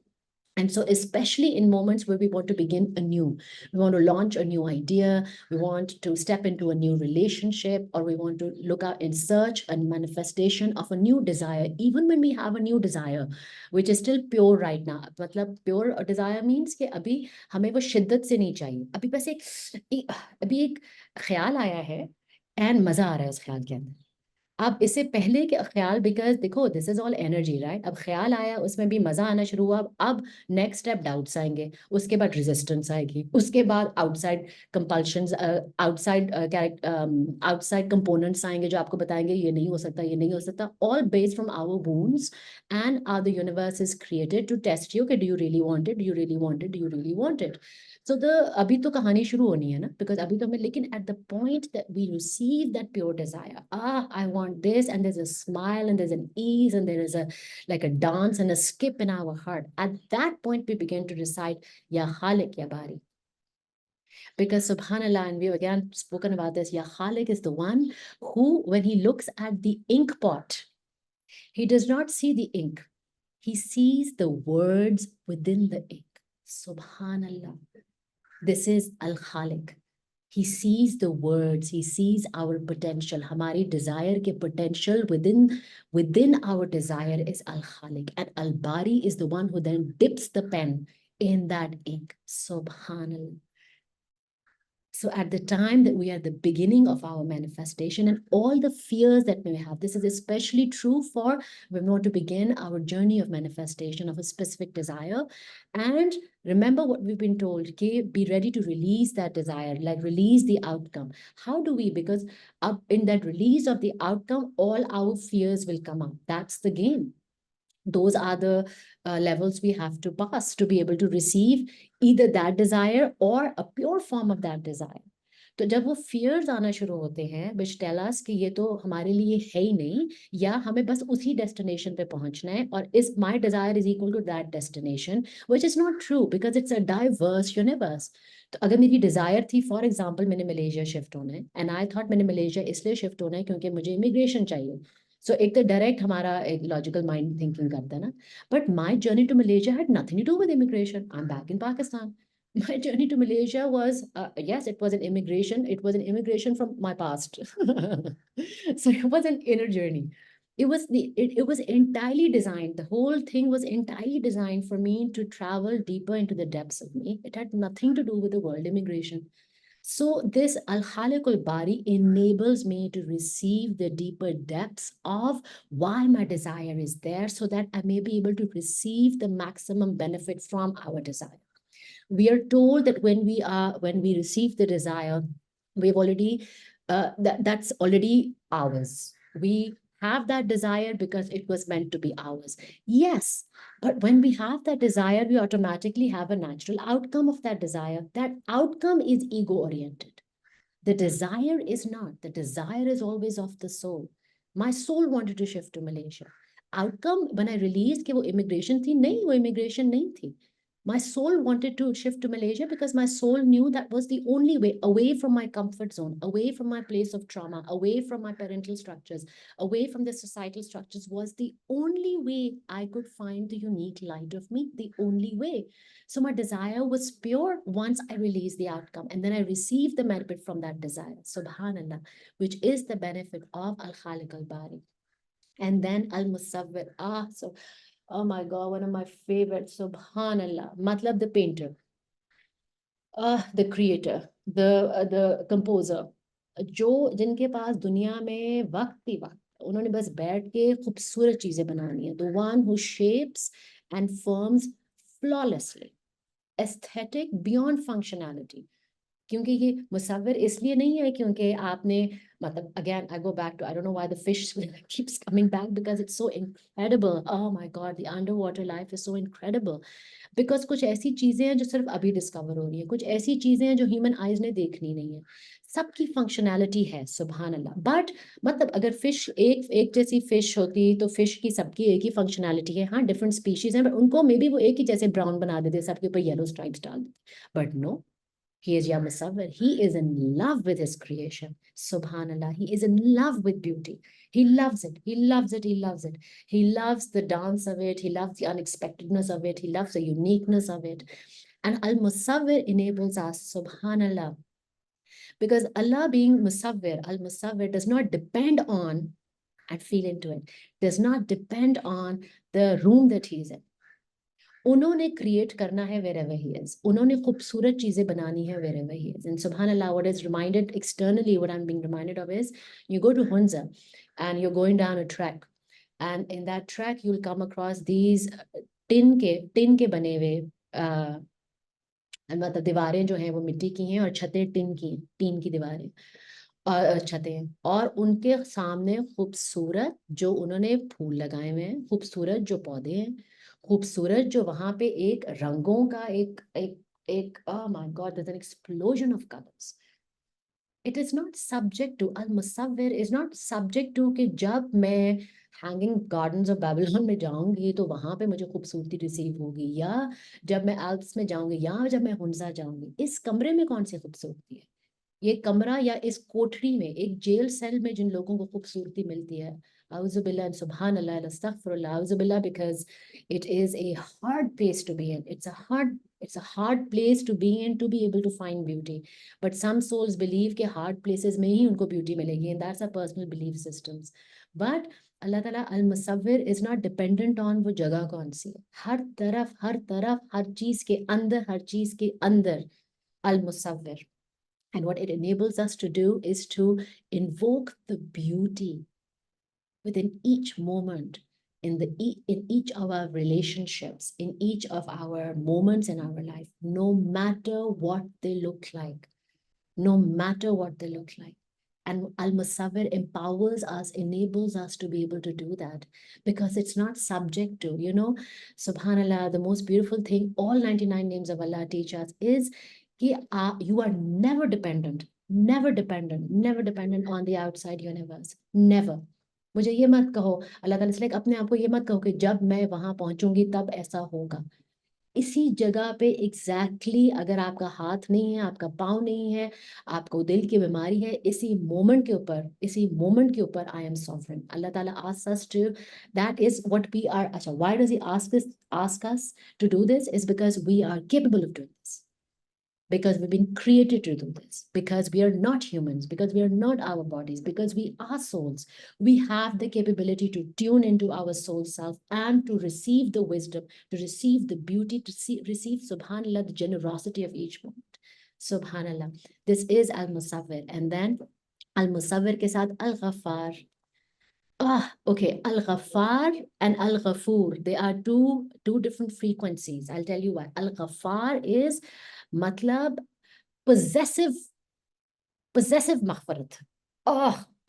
And so, especially in moments where we want to begin anew, we want to launch a new idea, we want to step into a new relationship, or we want to look out in search and manifestation of a new desire, even when we have a new desire, which is still pure right now. मतलब pure desire means कि अभी हमें वो शिद्दत से नहीं चाहिए. अभी बस अभी एक ख्याल आया है and मजा आ रहा है उस ख्याल के अंदर. अब इससे पहले के ख्याल, बिकॉज देखो this is all energy, right? अब ख्याल आया, उसमें भी मजा आना शुरू हुआ. अब नेक्स्ट स्टेप डाउट्स आएंगे, उसके बाद रेजिस्टेंस आएगी, उसके बाद आउटसाइड कंपल्शंस, आउटसाइड कंपोनेंट्स आएंगे जो आपको बताएंगे ये नहीं हो सकता, ये नहीं हो सकता. All based from our wounds and the universe is created to test you कि do you really want it, do you really want it, do you really want it. So अभी तो कहानी शुरू होनी है ना, because अभी तो हमें, लेकिन at the point that we receive that pure desire, I want this, and there's a smile and there's an ease and there is like a dance and a skip in our heart. At that point we begin to decide, Ya Khaliq Ya Bari. Because subhanallah, and we've again spoken about this, Ya Khaliq is the one who, when he looks at the ink pot, he does not see the ink. He sees the words within the ink. Subhanallah. This is Al-Khaliq. He sees the words, he sees our potential. Hamari desire ke potential within our desire is Al-Khaliq. And Al-Bari is the one who then dips the pen in that ink. Subhanallah. So at the time that we are at the beginning of our manifestation and all the fears that we have, this is especially true for when we want to begin our journey of manifestation of a specific desire. And remember what we've been told, okay, be ready to release that desire, like release the outcome. How do we? Because up in that release of the outcome, all our fears will come up. That's the game. Those are the levels we have to pass to be able to receive either that desire or a pure form of that desire. तो जब वो fears आना शुरू होते हैं which tell us कि ये तो हमारे लिए है ही नहीं या हमें बस उसी destination पे पहुंचना है और इस my desire is equal to that destination which is not true because it's a diverse universe. तो अगर मेरी desire थी for example मैंने मलेशिया शिफ्ट होना है and I thought मैंने मलेशिया इसलिए शिफ्ट होना है क्योंकि मुझे इमिग्रेशन चाहिए. So एक तो डायरेक्ट हमारा एक लॉजिकल माइंड थिंकिंग करता है ना. But my journey to Malaysia had nothing to do with immigration. I am back in Pakistan. My journey to Malaysia was, yes, it was an immigration. It was an immigration from my past. So it was an inner journey. It was entirely designed. The whole thing was entirely designed for me to travel deeper into the depths of me. It had nothing to do with the world immigration. So this Al-Khaliqul Bari enables me to receive the deeper depths of why my desire is there so that I may be able to receive the maximum benefit from our desire. We are told that when we receive the desire, we've already, that's already ours. We have that desire because it was meant to be ours. Yes, but when we have that desire, we automatically have a natural outcome of that desire. That outcome is ego oriented. The desire is not. The desire is always of the soul. My soul wanted to shift to Malaysia. Outcome, when I released कि वो immigration थी, नहीं, वो immigration नहीं थी. My soul wanted to shift to Malaysia because my soul knew that was the only way away from my comfort zone, away from my place of trauma, away from my parental structures, away from the societal structures was the only way I could find the unique light of me, the only way. So my desire was pure once I released the outcome and then I received the benefit from that desire, subhanallah, which is the benefit of Al-Khaliq al-Bari. And then Al-Musawwir. So oh my God, one of my favorites, subhanallah. Matlab, the painter, the creator, the composer, जो जिनके पास दुनिया में वक्त ही वक्त, उन्होंने बस बैठ के खूबसूरत चीजें बनानी है. The one who shapes and forms flawlessly, aesthetic beyond functionality. क्योंकि ये मुसव्विर इसलिए नहीं है क्योंकि आपने मतलब again I go back to I don't know why the fish keeps coming back because it's so incredible. Oh my God, the underwater life is so incredible. Because कुछ ऐसी चीजें हैं जो सिर्फ अभी डिस्कवर हो रही है, कुछ ऐसी चीजें हैं जो ह्यूमन आइज ने देखनी नहीं है. सबकी फंक्शनैलिटी है, सुभान अल्लाह. बट मतलब अगर फिश एक जैसी फिश होती तो फिश की सबकी एक ही फंक्शनैलिटी है. हाँ, डिफरेंट स्पीशीज हैं, बट उनको मे बी वो एक ही जैसे ब्राउन बना देते, सबके ऊपर येलो स्ट्राइप्स डाल देते. But no, he is Ya Musawwir. He is in love with his creation. Subhanallah. He is in love with beauty. He loves it. He loves it. He loves it. He loves the dance of it. He loves the unexpectedness of it. He loves the uniqueness of it. And Al-Musawwir enables us, Subhanallah. Because Allah being Musawwir, Al-Musawwir does not depend on, and feel into it, does not depend on the room that he's in. उन्होंने create करना है wherever he is. उन्होंने खूबसूरत चीजें बनानी है wherever he is. And subhanallah, what is reminded externally, what I'm being reminded of is, you go to Hunza and you're going down a trek. And in that trek, you'll come across these tin के बने हुए मतलब दीवारें जो हैं वो मिट्टी की हैं और छतें टीन की दीवारें और छतें, और उनके सामने खूबसूरत जो उन्होंने फूल लगाए हुए हैं, खूबसूरत जो पौधे हैं, खूबसूरत जो वहां पे एक रंगों का एक एक एक oh my God, there's an explosion of colors. It is not subject to, Al-Musawwir is not subject to कि जब मैं हैंगिंग गार्डन्स ऑफ बेबीलोन में जाऊंगी तो वहां पे मुझे खूबसूरती रिसीव होगी, या जब मैं एल्प्स में जाऊंगी, या जब मैं हुंजा जाऊंगी. इस कमरे में कौन सी खूबसूरती है? ये कमरा या इस कोठरी में, एक जेल सेल में जिन लोगों को खूबसूरती मिलती है, auzubillah and subhanallah and astaghfirullah, auzubillah, because it is a hard place to be in. It's a hard place to be in to be able to find beauty. But some souls believe कि hard places में ही उनको beauty मिलेगी, and that's our personal belief systems. But अल्लाह ताला अल मुसव्विर is not dependent on वो जगह कौन सी है, हर तरफ हर चीज के अंदर, हर चीज के अंदर अल मुसव्विर. And what it enables us to do is to invoke the beauty within each moment, in each of our relationships, in each of our moments in our life, no matter what they look like, no matter what they look like. And Al Musawwir empowers us, enables us to be able to do that because it's not subject to, Subhanallah, the most beautiful thing all 99 names of Allah teach us is you are never dependent on the outside universe. Never. मुझे ये मत कहो, अल्लाह ताला इसलिए अपने आप को ये मत कहो कि जब मैं वहां पहुंचूंगी तब ऐसा होगा. इसी जगह पे एग्जैक्टली अगर आपका हाथ नहीं है, आपका पाँव नहीं है, आपको दिल की बीमारी है, इसी मोमेंट के ऊपर आई एम सॉवरेन. अल्लाह ताला asks us to, that is what we are. अच्छा, why does he ask us to do this? Is because we are capable of doing this, because we've been created to do this, because we are not humans, because we are not our bodies, because we are souls. We have the capability to tune into our soul self and to receive the wisdom, to receive the beauty, to receive, subhanallah, the generosity of each moment. Subhanallah. This is Al-Musawwir. And then Al-Musawwir ke saath Al-Ghaffar. Okay. Al-Ghaffar and Al-Ghafoor, they are two different frequencies. I'll tell you why. Al-Ghaffar is मतलब possessive मगफरत.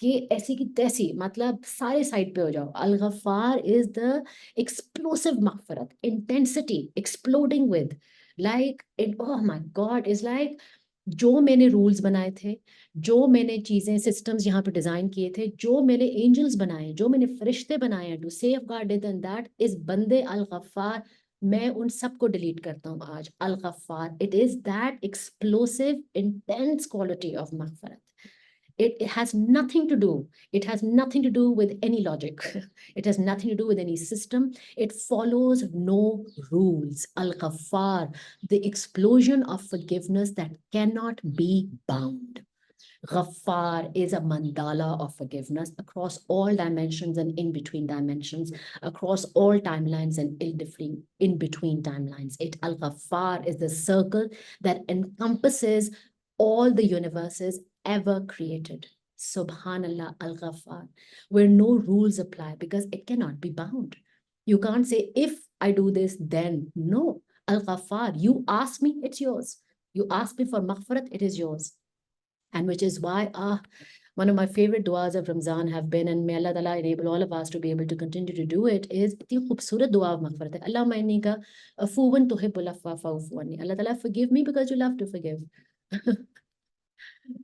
कि ऐसी की तैसी, मतलब सारे side पे हो जाओ. Al Ghaffar is the explosive मगफरत, intensity exploding with, like it, oh my god, is like जो मैंने रूल्स बनाए थे, जो मैंने चीजें सिस्टम्स यहाँ पे डिजाइन किए थे, जो मैंने एंजल्स बनाए, जो मैंने फरिश्ते बनाए to safeguard this and that, इस बंदे अल गफ्फार, मैं उन सबको डिलीट करता हूँ आज. Al Ghaffar, it is that explosive intense quality of मगफरत. It has nothing to do, with any logic. It has nothing to do with any system. It follows no rules. Al-Ghaffar, the explosion of forgiveness that cannot be bound. Ghaffar is a mandala of forgiveness across all dimensions and in between dimensions, across all timelines and in between timelines. Al-Ghaffar is the circle that encompasses all the universes ever created. Subhanallah, Al-Ghaffar, where no rules apply because it cannot be bound. You can't say, if I do this, then. No. Al-Ghaffar, you ask me, it's yours. You ask me for maghfirat, it is yours. And which is why one of my favorite duas of Ramzan have been, and may Allah Ta'ala enable all of us to be able to continue to do it, is इतनी खूबसूरत दुआ of maghfirat है. Allahumma innaka afuwan tuhibbul afwa fa'fu anni. Allah Ta'ala, forgive me because you love to forgive.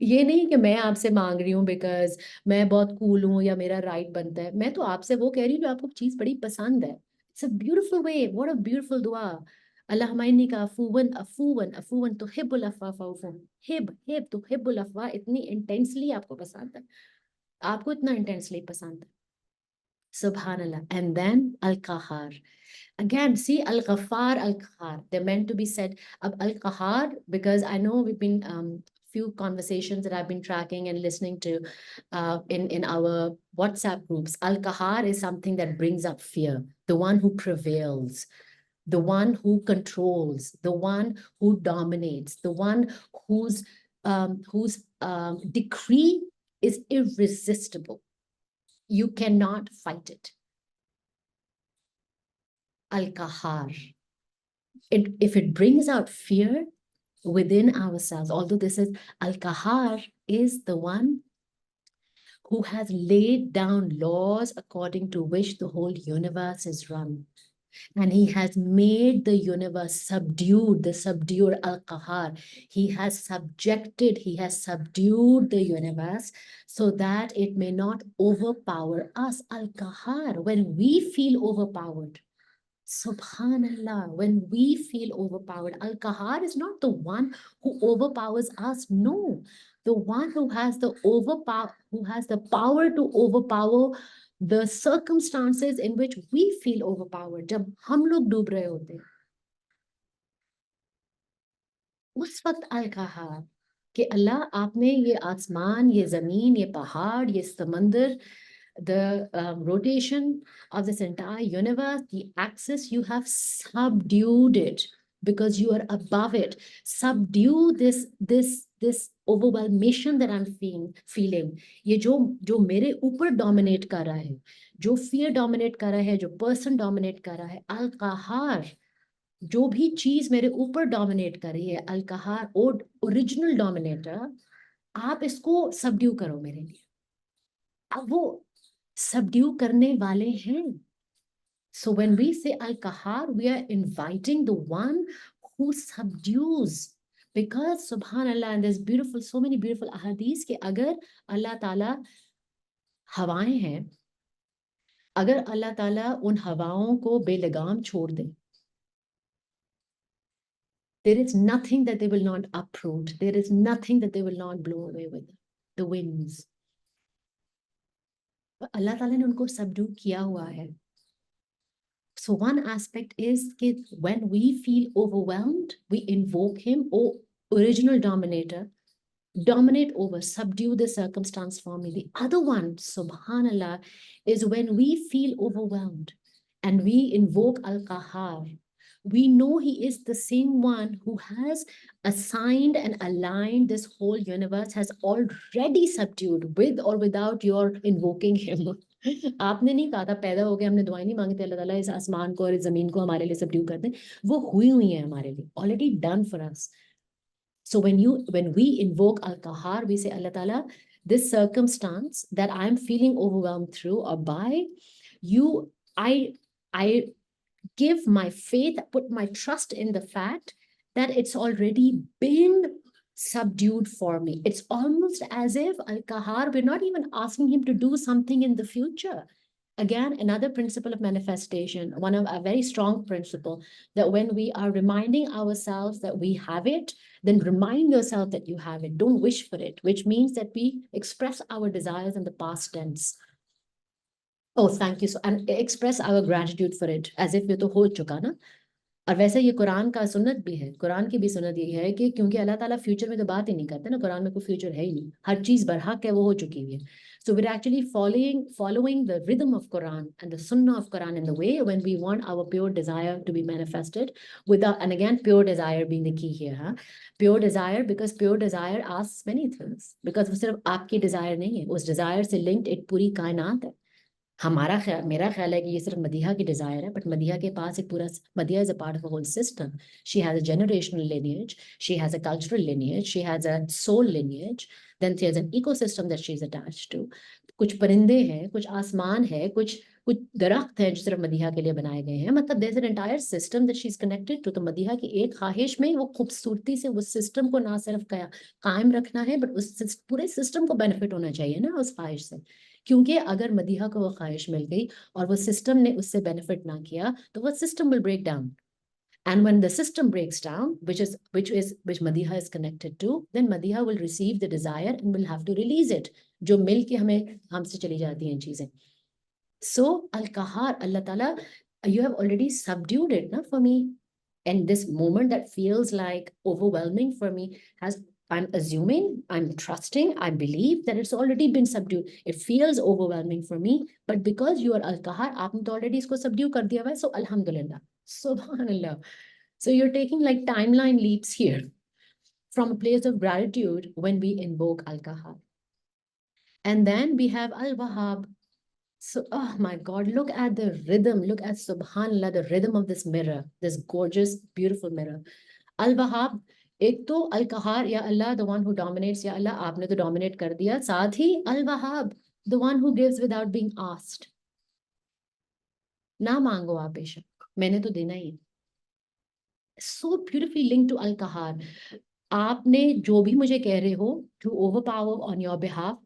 ये नहीं कि मैं आपसे मांग रही हूँ बिकॉज मैं बहुत कूल हूँ या मेरा राइट बनता है. मैं तो आपसे वो कह रही हूँ जो आपको चीज बड़ी पसंद है. It's a beautiful way, what a beautiful दुआ. अल्लाहुम्मा इन्निका अफूवन तुहिब्बुल अफ़्वा फ़अफ़ू. हिब तुहिब्बुल अफ़्वा, इतनी इंटेंसली आपको पसंद है, आपको इतना इंटेंसली पसंद है. Subhanallah. And then Al-Qahar. Again, see, Al-Ghaffar, Al-Qahar, they're meant to be said. Al-Qahar, because I know we've been few conversations that I've been tracking and listening to in our WhatsApp groups. Al-Qahar is something that brings up fear, the one who prevails, the one who controls, the one who dominates, the one whose decree is irresistible. You cannot fight it. Al-Qahar. If it brings out fear within ourselves, although this is Al-Qahar, is the one who has laid down laws according to which the whole universe is run. And he has made the universe subdued, the subdued Al-Qahar. He has subdued the universe so that it may not overpower us. Al-Qahar, when we feel overpowered, Subhanallah, when we feel overpowered, Al-Qahar is not the one who overpowers us. No, the one who has the power to overpower the circumstances in which we feel overpowered. जब हम लोग डूब रहे होते हैं, उस वक्त Al-Qahar कि अल्लाह, आपने ये आसमान, ये जमीन, ये पहाड़, ये समंदर, the rotation of this entire universe, the axis, you have subdued it because you are above it. Subdue this overwhelmation that I'm feeling. ये जो मेरे ऊपर dominate कर रहा है, जो fear dominate कर रहा है, जो person dominate कर रहा है, अल-कहार, जो भी चीज मेरे ऊपर dominate कर रही है, अल-कहार, ओरिजिनल dominator, आप इसको subdue करो मेरे लिए. अब वो subdue करने वाले हैं. So when we say Al-Qahar, we are inviting the one who subdues. Because subhanallah, and there's beautiful, so many beautiful ahadith कि अगर अल्लाह ताला हवाएं हैं, अगर अल्लाह ताला उन हवाओं को बेलगाम छोड़ दे, there is nothing that they will not uproot. There is nothing that they will not blow away with the winds. अल्लाह ताला ने उनको subdue किया हुआ है. So one aspect is that when we feel overwhelmed, we invoke him, oh, original dominator, dominate over, subdue the circumstance for me. The other one, subhanallah, is when we feel overwhelmed and we invoke Al-Qahar. We know he is the same one who has assigned and aligned this whole universe, has already subdued with or without your invoking him. आपने नहीं कहा था पैदा हो गए हमने दुआएं नहीं मांगी थी अल्लाह ताला इस आसमान को और इस जमीन को हमारे लिए सबड्यू कर दे, वो हुई है हमारे लिए, already done for us. So when we invoke Al-Qahar, we say, Allah Ta'ala, this circumstance that I'm feeling overwhelmed through or by, you, I give my faith, put my trust in the fact that it's already been subdued for me. It's almost as if Al-Qahar, we're not even asking him to do something in the future. Again, another principle of manifestation, one of a very strong principle, that when we are reminding ourselves that we have it, then remind yourself that you have it. Don't wish for it, which means that we express our desires in the past tense. Oh, thank you. So, and express our gratitude for it as if ये तो हो चुका ना. और वैसे ये कुरान का सुन्नत भी है, कुरान की भी सुन्नत ये है कि क्योंकि अल्लाह ताला फ्यूचर में तो बात ही नहीं करते ना, कुरान में कोई फ्यूचर है ही नहीं, हर चीज बरहक है, वो हो चुकी हुई है. So we're actually following the rhythm of Quran and the sunnah of Quran in the way when we want our pure desire to be manifested without, and again, pure desire being the key here, huh? Pure desire, because pure desire asks many things, because वो सिर्फ आपकी desire नहीं है, उस desire से linked एक पूरी कायनात है. मेरा ख्याल है कि ये सिर्फ मदीहा की डिजायर है, बट मदीहा के पास एक पूरा, Madiha is a part of a whole system. She has a generational lineage, she has a cultural lineage, she has a soul lineage, then she has an ecosystem that she is attached to. कुछ परिंदे हैं, कुछ आसमान है, कुछ दरख्त हैं जो सिर्फ मदीहा के लिए बनाए गए हैं. मतलब there is an entire system that she is connected to. तो मदीहा की एक ख्वाहिश में वो खूबसूरती से उस सिस्टम को ना सिर्फ कायम रखना है, बट उस पूरे सिस्टम को बेनिफिट होना चाहिए ना उस ख्वाहिश से. क्योंकि अगर मदीहा को वो ख्वाहिश मिल गई और वो सिस्टम ने उससे बेनिफिट ना किया, तो वो system will break down. And when the system breaks down, which Madiha is connected to, then Madiha will receive the desire and will have to release it. जो मिल के हमसे चली जाती हैं चीजें. So Al-Qahar, Allah Ta'ala, you have already subdued it, na, for me. And this moment that feels like overwhelming for me I'm assuming, I'm trusting, I believe that it's already been subdued. It feels overwhelming for me, but because you are Al-Qahar, aapne to already isko subdue kar diya hai, so Alhamdulillah, Subhanallah. So you're taking like timeline leaps here from a place of gratitude when we invoke Al-Qahar. And then we have Al-Wahhab. So, oh my God, look at the rhythm. Look at Subhanallah, the rhythm of this mirror, this gorgeous, beautiful mirror. Al-Wahhab, एक तो Al-Qahar, या अल्लाह, the one who dominates, या अल्लाह आपने तो dominate कर दिया. साथ ही Al-Wahhab, the one who gives without being asked. ना मांगो आप बेशक, मैंने तो देना ही. So beautifully linked to Al-Qahar. आपने जो भी मुझे कह रहे हो to overpower on your behalf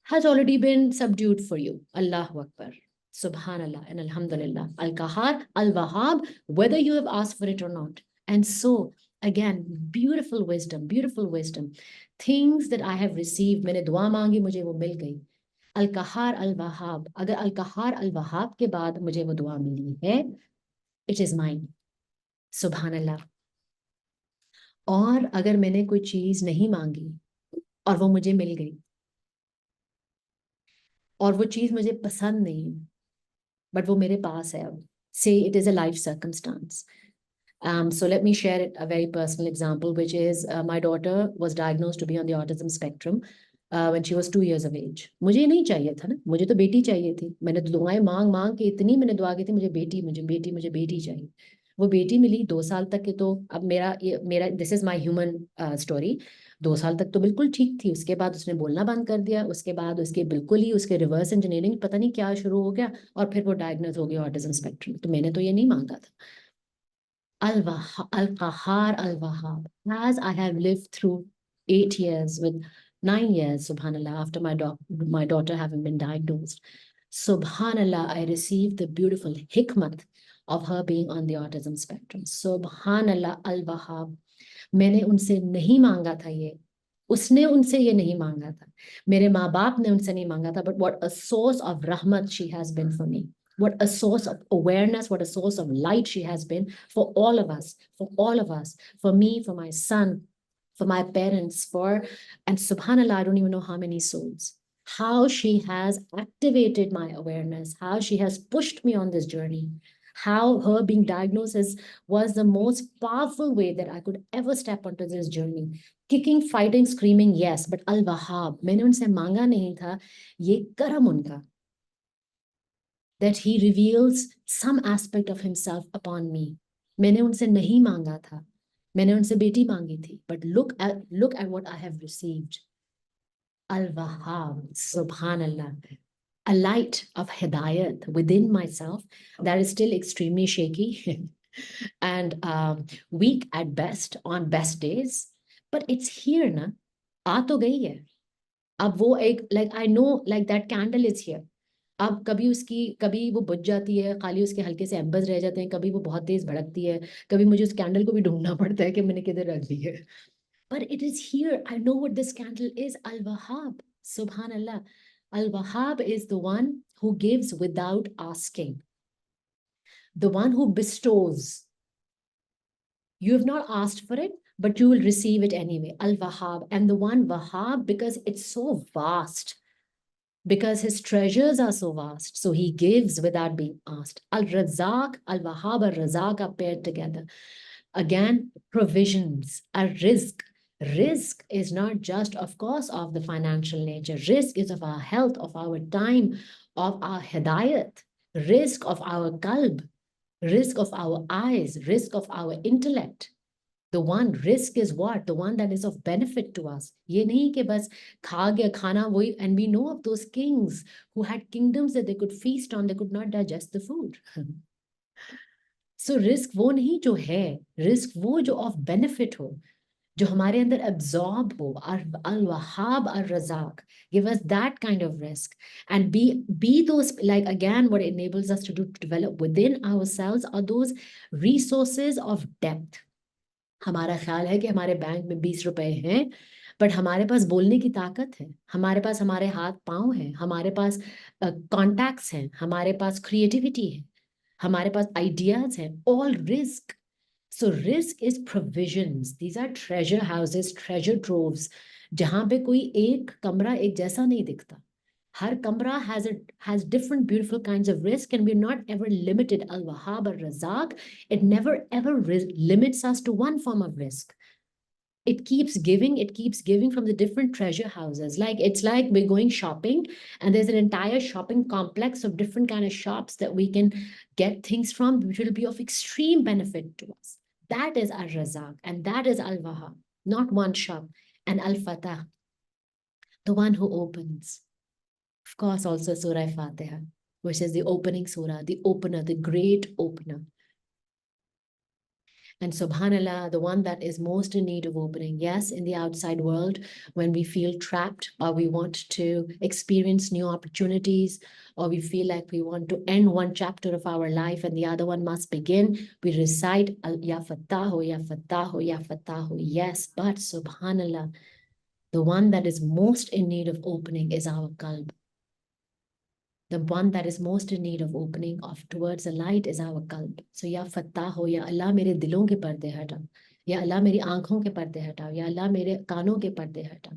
has already been subdued for you. Allahu Akbar. Subhanallah and Alhamdulillah. Al-Qahar, Al-Wahhab, whether you have asked for it or not. And so, again, beautiful wisdom, beautiful wisdom. Things that I have received, मैंने दुआ मांगी, मुझे वो मिल गई. Al-Qahar, Al-Wahhab. अगर Al-Qahar, Al-Wahhab के बाद मुझे वो दुआ मिली है, it is mine. Subhanallah. और अगर मैंने कोई चीज नहीं मांगी और वो मुझे मिल गई, और वो चीज़ मुझे पसंद नहीं है, बट वो मेरे पास है अब. Say it is a life circumstance. So let me share a very personal example, which is my daughter was diagnosed to be on the autism spectrum when she was 2 years of age. मुझे नहीं चाहिए था ना, मुझे तो बेटी चाहिए थी. मैंने तो दुआएं मांग मांग के इतनी मैंने दुआ की थी, मुझे बेटी, मुझे बेटी, मुझे बेटी चाहिए. वो बेटी मिली 2 साल तक के. तो अब मेरा this is my human story. 2 साल तक तो बिल्कुल ठीक थी. उसके बाद उसने बोलना बंद कर दिया. उसके बाद उसके बिल्कुल ही उसके रिवर्स इंजीनियरिंग पता नहीं क्या शुरू हो गया, और फिर वो डायग्नोज हो गया ऑटिज्म स्पेक्ट्रम. तो मैंने तो ये नहीं मांगा था. Al-Qahar Al-Wahhab. As I have lived through 8 years with 9 years, subhanallah, after my daughter having been diagnosed, subhanallah, I received the beautiful hikmat of her being on the autism spectrum. Subhanallah Al-Wahhab. मैंने उनसे नहीं मांगा था ये, उसने उनसे ये नहीं मांगा था, मेरे माँ बाप ने उनसे नहीं मांगा था. But what a source of rahmat she has been for me. What a source of awareness, what a source of light she has been for all of us, for me, for my son, for my parents, and subhanallah, I don't even know how many souls. How she has activated my awareness, how she has pushed me on this journey, how her being diagnosed was the most powerful way that I could ever step onto this journey. Kicking, fighting, screaming, yes, but Al-Wahhab, मैंने उनसे मांगा नहीं था, ये करम उनका, that he reveals some aspect of himself upon me. मैंने उनसे नहीं मांगा था, मैंने उनसे बेटी मांगी थी, but look at what I have received. Al-Wahhab, subhanallah, a light of hidayat within myself that is still extremely shaky and weak at best on best days, but it's here na. आ तो गई है. अब वो एक, like I know, like that candle is here. अब कभी वो बुझ जाती है, खाली उसके हल्के से एम्बर्स रह जाते हैं, कभी वो बहुत तेज भड़कती है, कभी मुझे उस कैंडल को भी ढूंढना पड़ता है कि मैंने किधर रख दी है. But it is here. I know what this candle is. Al-Wahhab. Subhanallah. Al-Wahhab is the one who gives without asking, the one who bestows. You have not asked for it, but you will receive it anyway. Al-Wahhab. And the one Wahhab, because it's so vast, because his treasures are so vast, so he gives without being asked. Al-Razaq, Al-Wahhab, Al-Razaq are paired together. Again, provisions, rizq. Risk is not just, of course, of the financial nature. Risk is of our health, of our time, of our hidayat, risk of our qalb, risk of our eyes, risk of our intellect. The one risk is what? The one that is of benefit to us. Ye nahi ke bas kha gaya khana wohi, and we know of those kings who had kingdoms that they could feast on, they could not digest the food. So risk वो नहीं जो है, risk वो जो of benefit हो, जो हमारे अंदर absorb हो. Al-Wahhab, Al-Razaq, give us that kind of risk, and be those, like again, what enables us to do to develop within ourselves are those resources of depth. हमारा ख्याल है कि हमारे बैंक में 20 रुपए हैं, बट हमारे पास बोलने की ताकत है, हमारे पास हमारे हाथ पांव हैं, हमारे पास कॉन्टैक्ट्स हैं, हमारे पास क्रिएटिविटी है, हमारे पास आइडियाज हैं. All risk. So risk is provisions. These are treasure houses, treasure troves. जहां पे कोई एक कमरा एक जैसा नहीं दिखता. हर कमरा has different beautiful kinds of risk, and we're not ever limited. Al-Wahhab, Al-Razaq, it never ever limits us to one form of risk. It keeps giving from the different treasure houses. Like it's like we're going shopping, and there's an entire shopping complex of different kind of shops that we can get things from, which will be of extreme benefit to us. That is Al-Razaq, and that is Al-Wahhab, not one shop. And Al-Fatah, the one who opens. Of course, also Surah Fatiha, which is the opening surah, the opener, the great opener. And subhanallah, the one that is most in need of opening. Yes, in the outside world, when we feel trapped, or we want to experience new opportunities, or we feel like we want to end one chapter of our life and the other one must begin, we recite Ya Fattahu, Ya Fattahu, Ya Fattahu. Yes, but subhanallah, the one that is most in need of opening is our qalb. The one that is most in need of opening of towards the light is our qalb. So Ya Fattah ho, Ya Allah mere dilon ke parde hata, Ya Allah meri aankhon ke parde hata, Ya Allah mere kanon ke parde hata.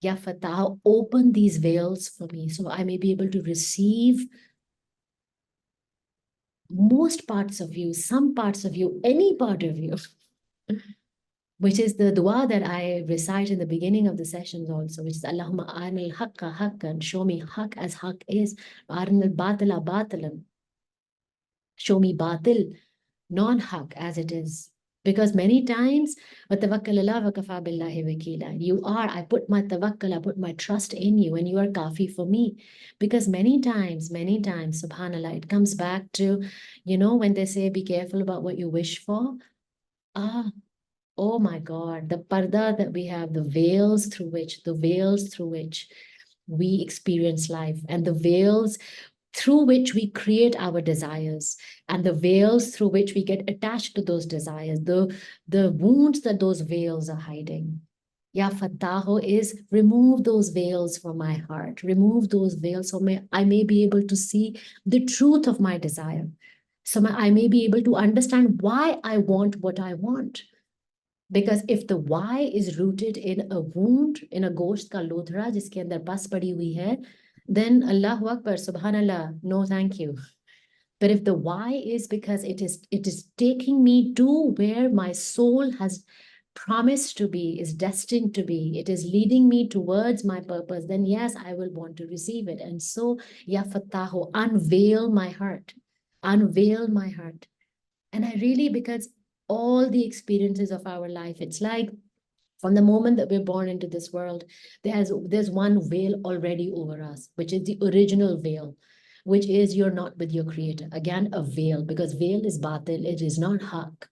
Ya Fatah, open these veils for me so I may be able to receive most parts of you, some parts of you, any part of you, which is the dua that I recite in the beginning of the sessions also, which is Allahumma arnil haqqa haqqan, show me haqq as haqq is, arnil batila batilan, show me batil, non-haqq as it is. Because many times, وَتَوَكَّلَ اللَّهَ وَكَفَى بِاللَّهِ وَكِيلًا. You are, I put my tawakkul, I put my trust in you, and you are kafi for me. Because many times, subhanAllah, it comes back to, when they say, be careful about what you wish for. Oh my God, the parda that we have, the veils through which we experience life, and the veils through which we create our desires, and the veils through which we get attached to those desires, the wounds that those veils are hiding. Ya Fataho is remove those veils from my heart, remove those veils so I may be able to see the truth of my desire. So I may be able to understand why I want what I want. Because if the why is rooted in a wound, in a gosht ka lodhra, jiske andar bas padi hui hai, then Allahu Akbar, Subhanallah, no thank you. But if the why is because it is taking me to where my soul has promised to be, is destined to be, it is leading me towards my purpose, then yes, I will want to receive it. And so, Ya Fattahu, unveil my heart, unveil my heart. And I really, because all the experiences of our life, it's like from the moment that we're born into this world, there's one veil already over us, which is the original veil, which is you're not with your creator. Again, a veil, because veil is batil, it is not haq.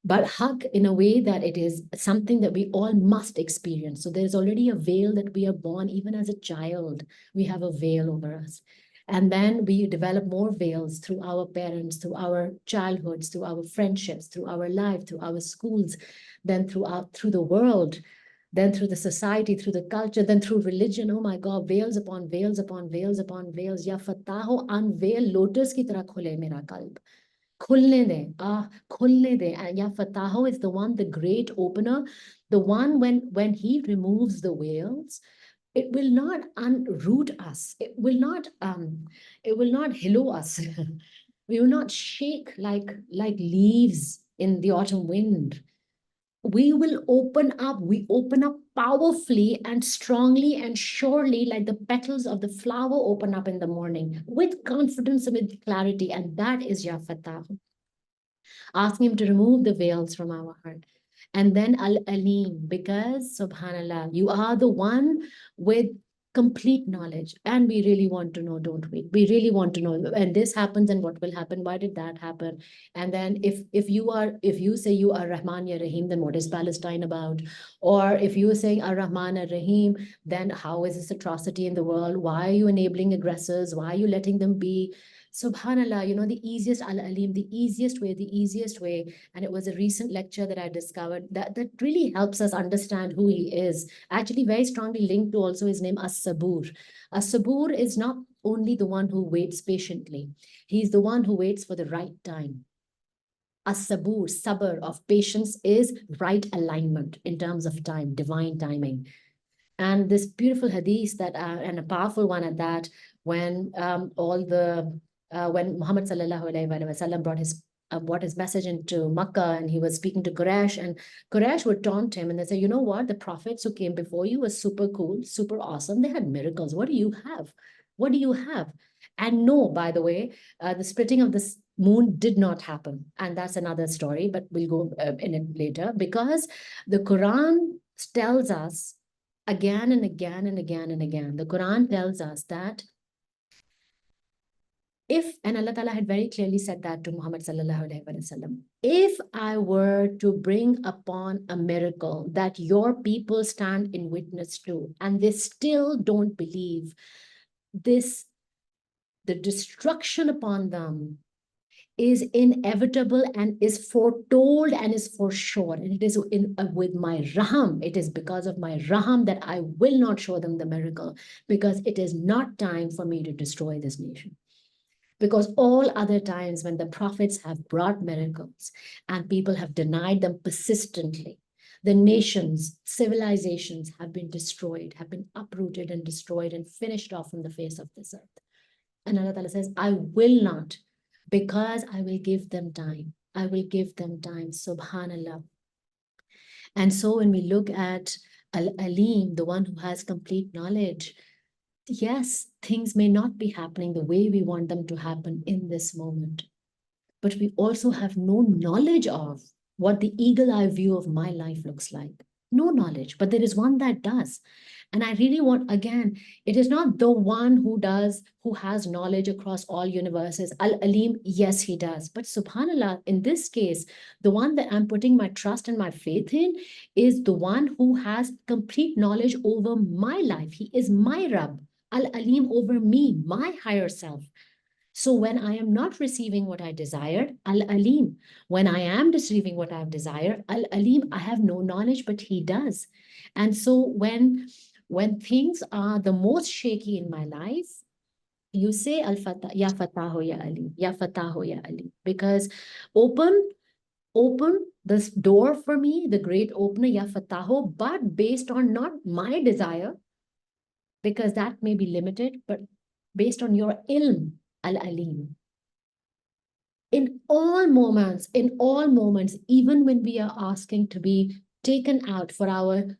But haq in a way that it is something that we all must experience. So there's already a veil that we are born, even as a child, we have a veil over us. And then we develop more veils through our parents, through our childhoods, through our friendships, through our life, through our schools, then through the world, then through the society, through the culture, then through religion. Oh my God, veils upon veils upon veils upon veils. Ya Fataho, unveil lotus ki tarah khule mera qalb. Khulne de, khulne de. And Ya Fataho is the one, the great opener, the one when he removes the veils, it will not unroot us. It will not hillow us. We will not shake like leaves in the autumn wind. We will open up. We open up powerfully and strongly and surely, like the petals of the flower open up in the morning, with confidence and with clarity. And that is Ya Fatah. Asking him to remove the veils from our heart. And then Al-Alim, because subhanallah, you are the one with complete knowledge. And we really want to know, don't we? We really want to know. And this happens, and what will happen? Why did that happen? And then if you say you are Rahman ya Rahim, then what is Palestine about? Or if you are saying Ar-Rahman Ar-Rahim, then how is this atrocity in the world? Why are you enabling aggressors? Why are you letting them be? Subhanallah, the easiest, Al-Alim, the easiest way, and it was a recent lecture that I discovered that really helps us understand who he is. Actually, very strongly linked to also his name, As-Sabur. As-Sabur is not only the one who waits patiently, he's the one who waits for the right time. As-Sabur, sabr of patience, is right alignment in terms of time, divine timing. And this beautiful hadith and a powerful one at that, when when Muhammad sallallahu alaihi wasallam brought his message into Makkah, and he was speaking to Quraysh, and Quraysh would taunt him, and they say, you know what, the prophets who came before you were super cool, super awesome. They had miracles. What do you have? What do you have? And no, by the way, the splitting of the moon did not happen, and that's another story, but we'll go in it later, because the Quran tells us again and again and again and again. The Quran tells us that and Allah Ta'ala had very clearly said that to Muhammad sallallahu alaihi wasallam, if I were to bring upon a miracle that your people stand in witness to, and they still don't believe, the destruction upon them is inevitable and is foretold and is for sure. And it is with my raham. It is because of my raham that I will not show them the miracle, because it is not time for me to destroy this nation. Because all other times when the prophets have brought miracles and people have denied them persistently, The nations, civilizations have been destroyed, have been uprooted and destroyed and finished off from the face of this earth. And Allah Ta'ala says, I will not, because I will give them time. I will give them time. Subhanallah. And so when we look at Al-Alim, the one who has complete knowledge, yes, things may not be happening the way we want them to happen in this moment, but we also have no knowledge of what the eagle eye view of my life looks like. No knowledge, but there is one that does. And I really want, again, it is not the one who does, who has knowledge across all universes. Al-Alim, yes, he does. But subhanAllah, in this case, the one that I'm putting my trust and my faith in is the one who has complete knowledge over my life. He is my Rabb, Al-Alim over me, my higher self. So when I am not receiving what I desired, Al-Alim. When I am receiving what I have desired, Al-Alim, I have no knowledge, but he does. And so when things are the most shaky in my life, you say Al-Fatah, Ya Fatahu Ya Ali, Ya Fatahu Ya Ali, because open this door for me, the great opener, Ya Fatahu, but based on not my desire, because that may be limited, but based on your ilm, Al-Alim. In all moments, even when we are asking to be taken out for our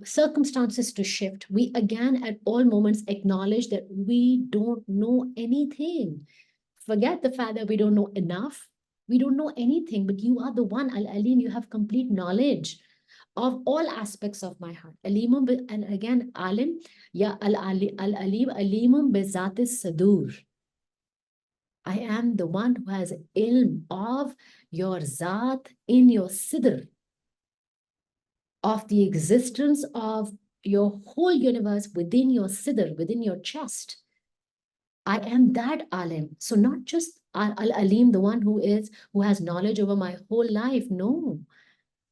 circumstances to shift, we again at all moments acknowledge that we don't know anything. Forget the fact that we don't know enough. We don't know anything, but you are the one, Al-Alim, you have complete knowledge of all aspects of my heart. Alimun, and again, Alim, Ya Al-Alim, Alimun Bizatis Sadur. I am the one who has ilm of your Zat in your Sidr, of the existence of your whole universe within your Sidr, within your chest. I am that Alim. So not just Al-Alim, the one who has knowledge over my whole life. No.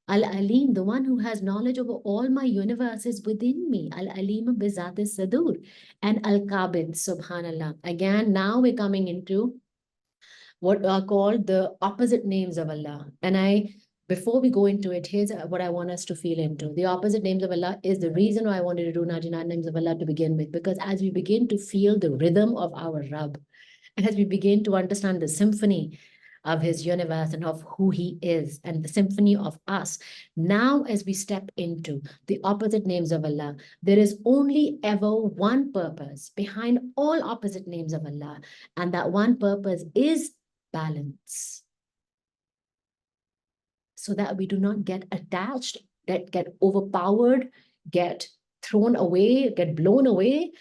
Al-Alim, the one who has knowledge over all my universes within me. Al-Alim Bizat Sadur. And Al-Qabid, subhanallah. Again, now we're coming into what are called the opposite names of Allah. And before we go into it, here's what I want us to feel into. The opposite names of Allah is the reason why I wanted to do 99 names of Allah to begin with, because as we begin to feel the rhythm of our Rabb, and as we begin to understand the symphony of his universe and of who he is and the symphony of us, now as we step into the opposite names of Allah, there is only ever one purpose behind all opposite names of Allah, and that one purpose is balance, so that we do not get attached, that get overpowered, get thrown away, get blown away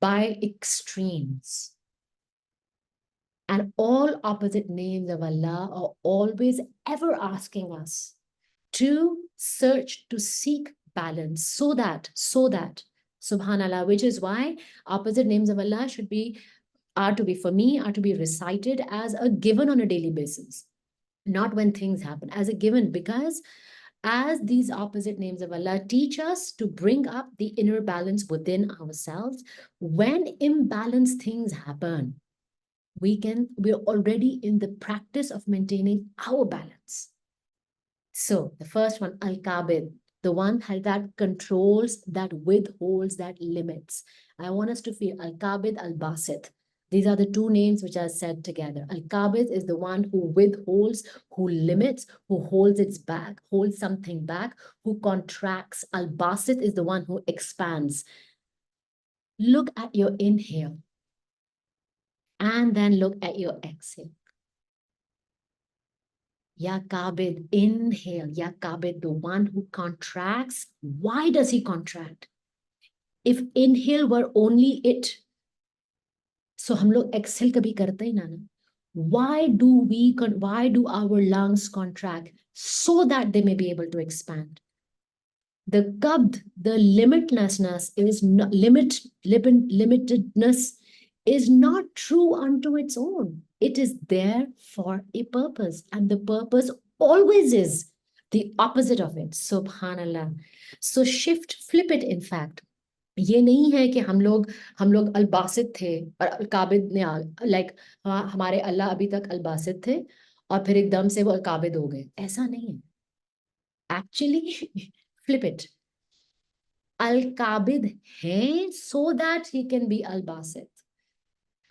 by extremes. And all opposite names of Allah are always ever asking us to search, to seek balance, so that, subhanallah, which is why opposite names of Allah are to be recited as a given on a daily basis, not when things happen, as a given, because as these opposite names of Allah teach us to bring up the inner balance within ourselves, when imbalanced things happen, we're already in the practice of maintaining our balance. So the first one, Al-Qabid, the one that controls, that withholds, that limits. I want us to feel Al-Qabid, Al-Basit. These are the two names which are said together. Al-Qabid is the one who withholds, who limits, who holds its back, holds something back, who contracts. Al-Basit is the one who expands. Look at your inhale and then look at your exhale. Ya Qabid, inhale. Ya Qabid, the one who contracts. Why does he contract? If inhale were only it, so hum log exhale kabhi karte hi na. Why do our lungs contract? So that they may be able to expand. The qabd, the limitlessness is not, limitedness is not true unto its own. It is there for a purpose, and the purpose always is the opposite of it. Subhanallah. So flip it, in fact. ये नहीं है कि हम लोग अलबासित थे और अलकाबिद ने like हमारे अल्लाह अभी तक अलबासित थे और फिर एकदम से वो अलकाबिद हो गए, ऐसा नहीं है. Actually, flip it. Al-Qabid है so that he can be Al-Basit.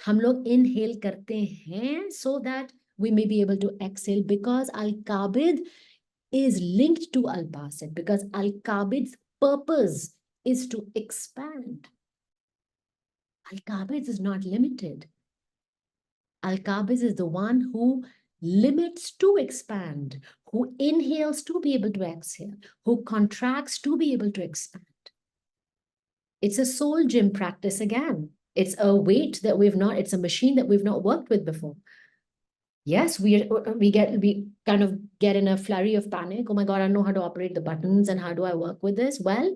हम लोग inhale करते हैं so that we may be able to exhale, because Al-Qabid is linked to Al-Basit, because Al-Qabid's purpose is to expand. Al-Qabid is not limited. Al-Qabid is the one who limits to expand, who inhales to be able to exhale, who contracts to be able to expand. It's a soul gym practice again. It's a weight that it's a machine that we've not worked with before. Yes, we kind of get in a flurry of panic. Oh my God, I don't know how to operate the buttons and how do I work with this? Well,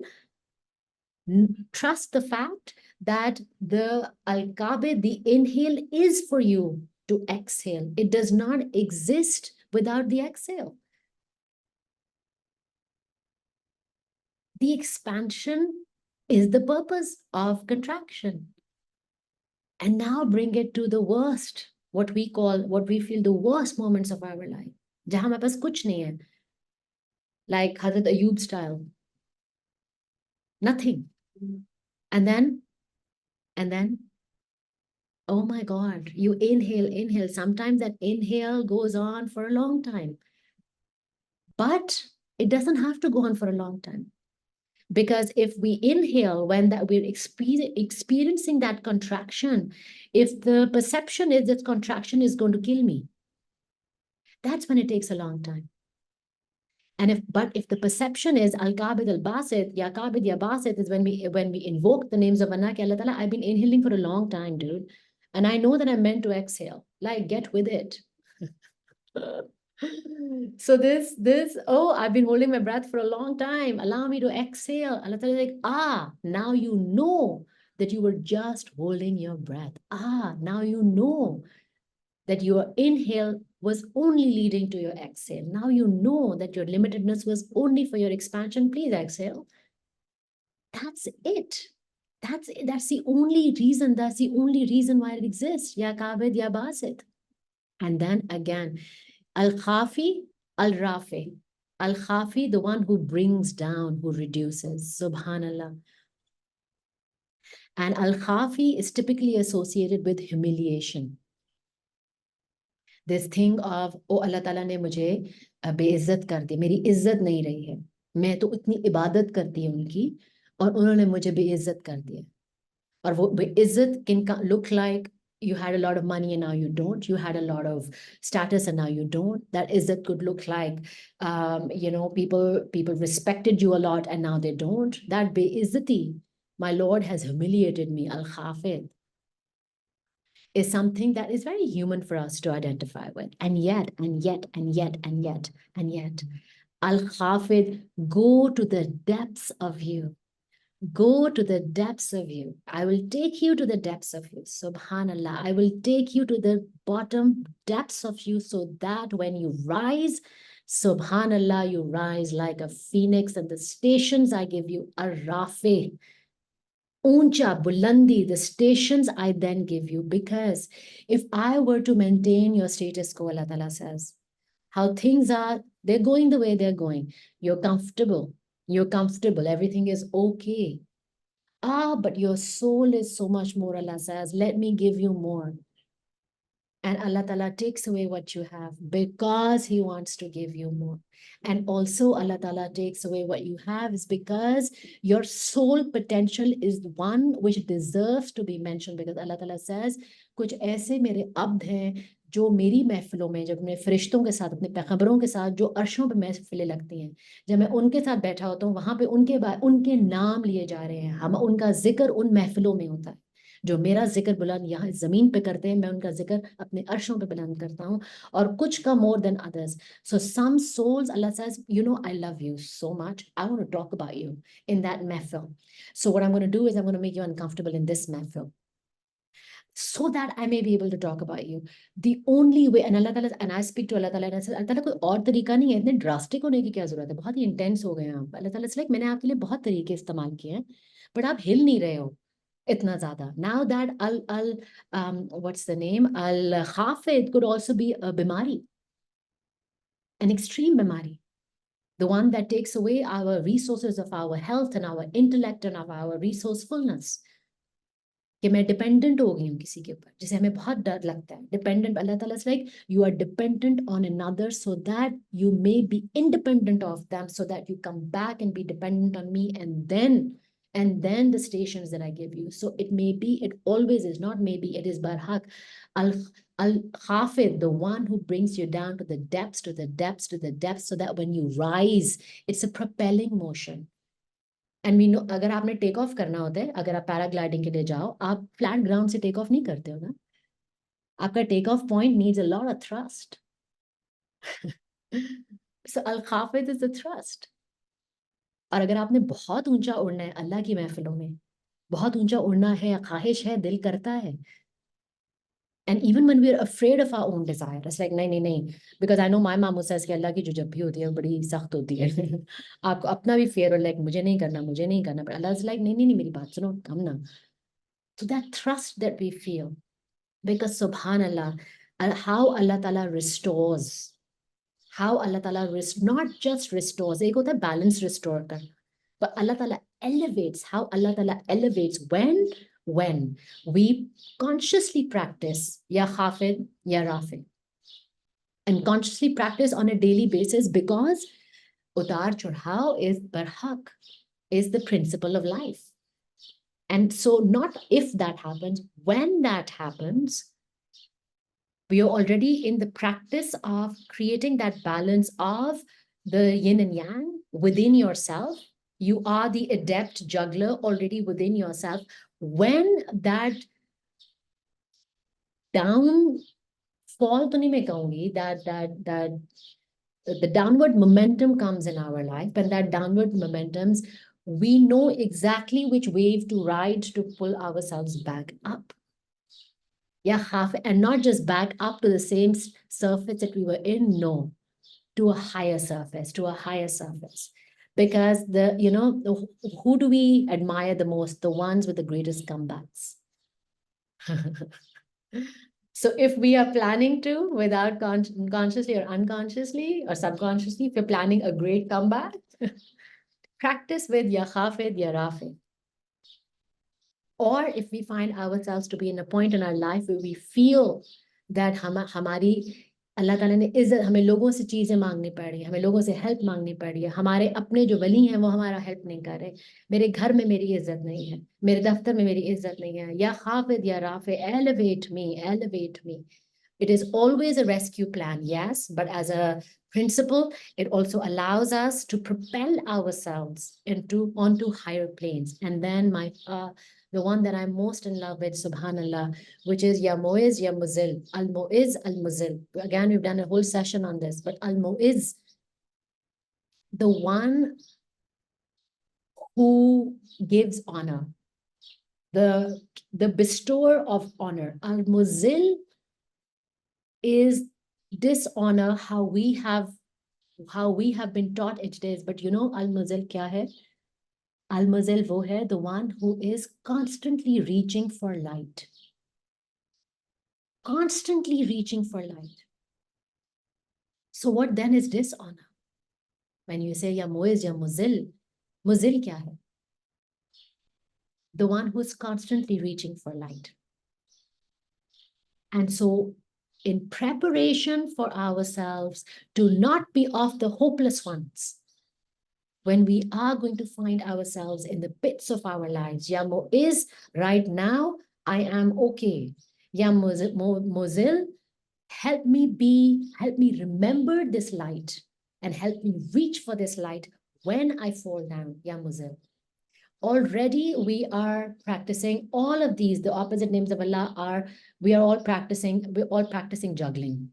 trust the fact that the Al-Qabid, the inhale, is for you to exhale. It does not exist without the exhale. The expansion is the purpose of contraction. And now bring it to the worst, what we feel the worst moments of our life. Jahan हमारे पास कुछ नहीं है. Like Hazrat Ayub style. Nothing. And then, oh my God, you inhale. Sometimes that inhale goes on for a long time. But it doesn't have to go on for a long time. Because if we inhale when that we're experiencing that contraction, if the perception is that contraction is going to kill me, that's when it takes a long time. And if the perception is Al-Qabid Al-Basit, Ya Qabid Ya Basit, is when we invoke the names of Allah, Allah Ta'ala, I've been inhaling for a long time, dude. And I know that I'm meant to exhale. Like, get with it. So I've been holding my breath for a long time. Allow me to exhale. Allah Ta'ala is like, now you know that you were just holding your breath. Now you know that your inhale was only leading to your exhale. Now you know that your limitedness was only for your expansion. Please exhale. That's it. That's the only reason. That's the only reason why it exists. Ya Qabid, Ya Basit. And then again, Al-Khafi, Al-Rafi. Al-Khafi, the one who brings down, who reduces. Subhanallah. And Al-Khafi is typically associated with humiliation. This thing of, oh, Allah Ta'ala ne mujhe बेइज्जत कर दी, मेरी इज्जत नहीं रही है, मैं तो इतनी इबादत करती हूँ उनकी और उन्होंने मुझे बेइज्जत कर दिया. और वो बेइज्जत can look like you had a lot of money and now you don't. You had a lot of status and now you don't. That izzat could look like, people respected you a lot and now they don't. That beizzati, my Lord has humiliated me, al-khafid, is something that is very human for us to identify with. And yet, al-khafid, go to the depths of you. Go to the depths of you. I will take you to the depths of you. Subhanallah. I will take you to the bottom depths of you so that when you rise, Subhanallah, you rise like a phoenix. And the stations I give you are Rafi, Uncha, Bulandi, the stations I then give you. Because if I were to maintain your status quo, Allah Ta'ala says, how things are, they're going the way they're going. You're comfortable. You're comfortable. Everything is okay. But your soul is so much more. Allah says, let me give you more. And Allah Ta'ala takes away what you have because He wants to give you more. And also Allah Ta'ala takes away what you have is because your soul potential is one which deserves to be mentioned, because Allah Ta'ala says, कुछ ऐसे मेरे अब्द हैं जो मेरी महफिलों में, जब मैं फरिश्तों के साथ, अपने पैगंबरों के साथ, जो अर्शों पे महफिलें लगती हैं, जब मैं उनके साथ बैठा होता हूँ, वहां पे उनके नाम लिए जा रहे हैं. हम उनका जिक्र उन महफिलों में होता है. जो मेरा जिक्र बुलंद यहाँ जमीन पे करते हैं, मैं उनका जिक्र अपने अर्शों पे बुलंद करता हूँ, और कुछ का more than others. So some souls, Allah says, I love you so much. I want to talk about you in that mehfil. So what I'm going to do is I'm going to make you uncomfortable in this mehfil, so that I may be able to talk about you. The only way, and Allah Ta'ala, and I speak to Allah Ta'ala and I say, Allah Ta'ala, कोई और तरीका नहीं है, इतने drastic होने की क्या जरूरत है, बहुत ही intense हो गए हैं आप. Allah Ta'ala is like, मैंने आपके लिए बहुत तरीके इस्तेमाल किए हैं, but आप हिल नहीं रहे हो इतना ज़्यादा. Now that what's the name? Al-Khafid could also be a bimari, an extreme bimari. the one that takes away our resources of our health and our intellect and of our resourcefulness. कि मैं dependent हो गई हूँ किसी के ऊपर, जिसे हमें बहुत डर लगता है. Dependent, Allah Taala is like you are dependent on another so that you may be independent of them, so that you come back and be dependent on me, and then the stations that I give you. So it may be, it always is, not maybe, it is barhaq. Al-Khafid, the one who brings you down to the depths, to the depths, to the depths, so that when you rise, it's a propelling motion. And we know, अगर आपने take off करना होता है, अगर आप paragliding के लिए जाओ, आप फ्लैट ग्राउंड से टेक ऑफ नहीं करते हो ना. आपका take off point needs a lot of thrust. So Al Khafid is the thrust. और अगर आपने बहुत ऊंचा उड़ना है अल्लाह की महफिलों में, बहुत ऊंचा उड़ना है, ख्वाहिश है, दिल करता है, and even when we are afraid of our own desire, it's like नहीं नहीं नहीं, because I know my mom says कि अल्लाह की जो जब भी होती है वो बड़ी सख्त होती है. आपको अपना भी fear हो, like मुझे नहीं करना, मुझे नहीं करना, but Allah is like नहीं नहीं नहीं, मेरी बात सुनो, come ना. So that trust that we feel, because subhanallah, how Allah Ta'ala restores, how Allah Ta'ala not just restores, एक होता है balance restore कर, but Allah Ta'ala elevates, how Allah Ta'ala elevates when we consciously practice ya khafid ya rafi, and consciously practice on a daily basis, because utar chadhav is barhaq, is the principle of life. And so not if that happens, when that happens, we are already in the practice of creating that balance of the yin and yang within yourself. You are the adept juggler already within yourself. When that downfall, to nahi main kahungi, that the downward momentum comes in our life, and that downward momentums, we know exactly which wave to ride to pull ourselves back up. Yeah, and not just back up to the same surface that we were in, no, to a higher surface, to a higher surface. Because who do we admire the most? The ones with the greatest comebacks. So if we are planning to, without consciously or unconsciously or subconsciously, if you're planning a great comeback, practice with ya khafid ya rafi. Or if we find ourselves to be in a point in our life where we feel that हमारी अल्लाह ताला ने इज्जत, हमें लोगों से चीजें मांगनी पड़ रही है, हमें लोगों से हेल्प मांगनी पड़ रही है, हमारे अपने जो वली हैं वो हमारा हेल्प नहीं कर रहे, मेरे घर में मेरी इज्जत नहीं है, मेरे दफ्तर में मेरी इज्जत नहीं है, या खाफिद या Rafe, elevate me, elevate me. It is always a rescue plan, yes, but as a principle, it also allows us to propel ourselves onto higher planes. And then the one that I'm most in love with, subhanallah, which is Ya Mu'iz, Ya Muzil, Al Mu'iz, Al Muzil. Again, we've done a whole session on this, but Al Mu'iz, the one who gives honor, the bestower of honor. Al Muzil is dishonor, how we have been taught it is. But you know, Al-Muzil kya hai? Al-Muzil wo hai, the one who is constantly reaching for light. Constantly reaching for light. So what then is dishonor? When you say Ya Mu'iz, Ya Muzil, Muzil kya hai? The one who is constantly reaching for light. And so in preparation for ourselves to not be of the hopeless ones, when we are going to find ourselves in the pits of our lives, Ya Mu'iz, right now, I am okay. Ya Muzil, help me remember this light and help me reach for this light when I fall down, Ya Muzil. Already we are practicing all of these. The opposite names of Allah we're all practicing juggling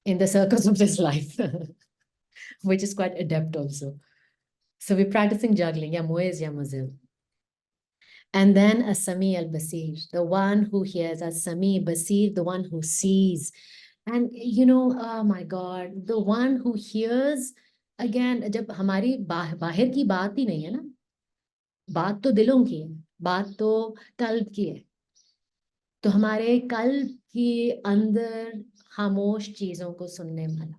in the circles of this life, which is quite adept also. So we're practicing juggling, Ya Mu'iz, Ya Muzil. And then As-Sami Al-Basir, the one who hears, As-Sami Basir, the one who sees. And oh my God, the one who hears, again, जब हमारी बाहर की बात ही नहीं है ना, बात तो दिलों की है, बात तो कल्ब की है, तो हमारे कल्ब के अंदर खामोश चीजों को सुनने वाला,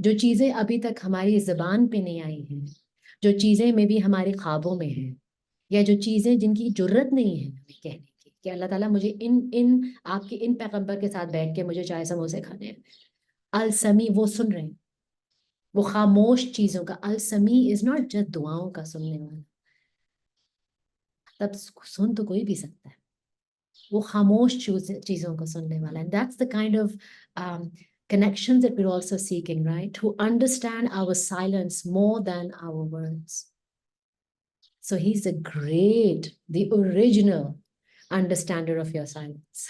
जो चीजें अभी तक हमारी जुबान पे नहीं आई हैं, जो चीजें में भी हमारे ख्वाबों में हैं, या जो चीजें जिनकी जरूरत नहीं है हमें कहने की कि अल्लाह ताला मुझे इन इन आपके इन पैगंबर के साथ बैठ के मुझे चाय समोसे खाने हैं, अल समी वो सुन रहे हैं। वो खामोश चीजों का, अल समी इज नॉट जस्ट दुआओं का सुनने वाला, तब सुन तो कोई भी सकता है, वो खामोश चीजों को सुनने वाला है। That's the kind of connections that we're also seeking, right? To understand our silence more than our words. So he's the great, the original understander of your silence.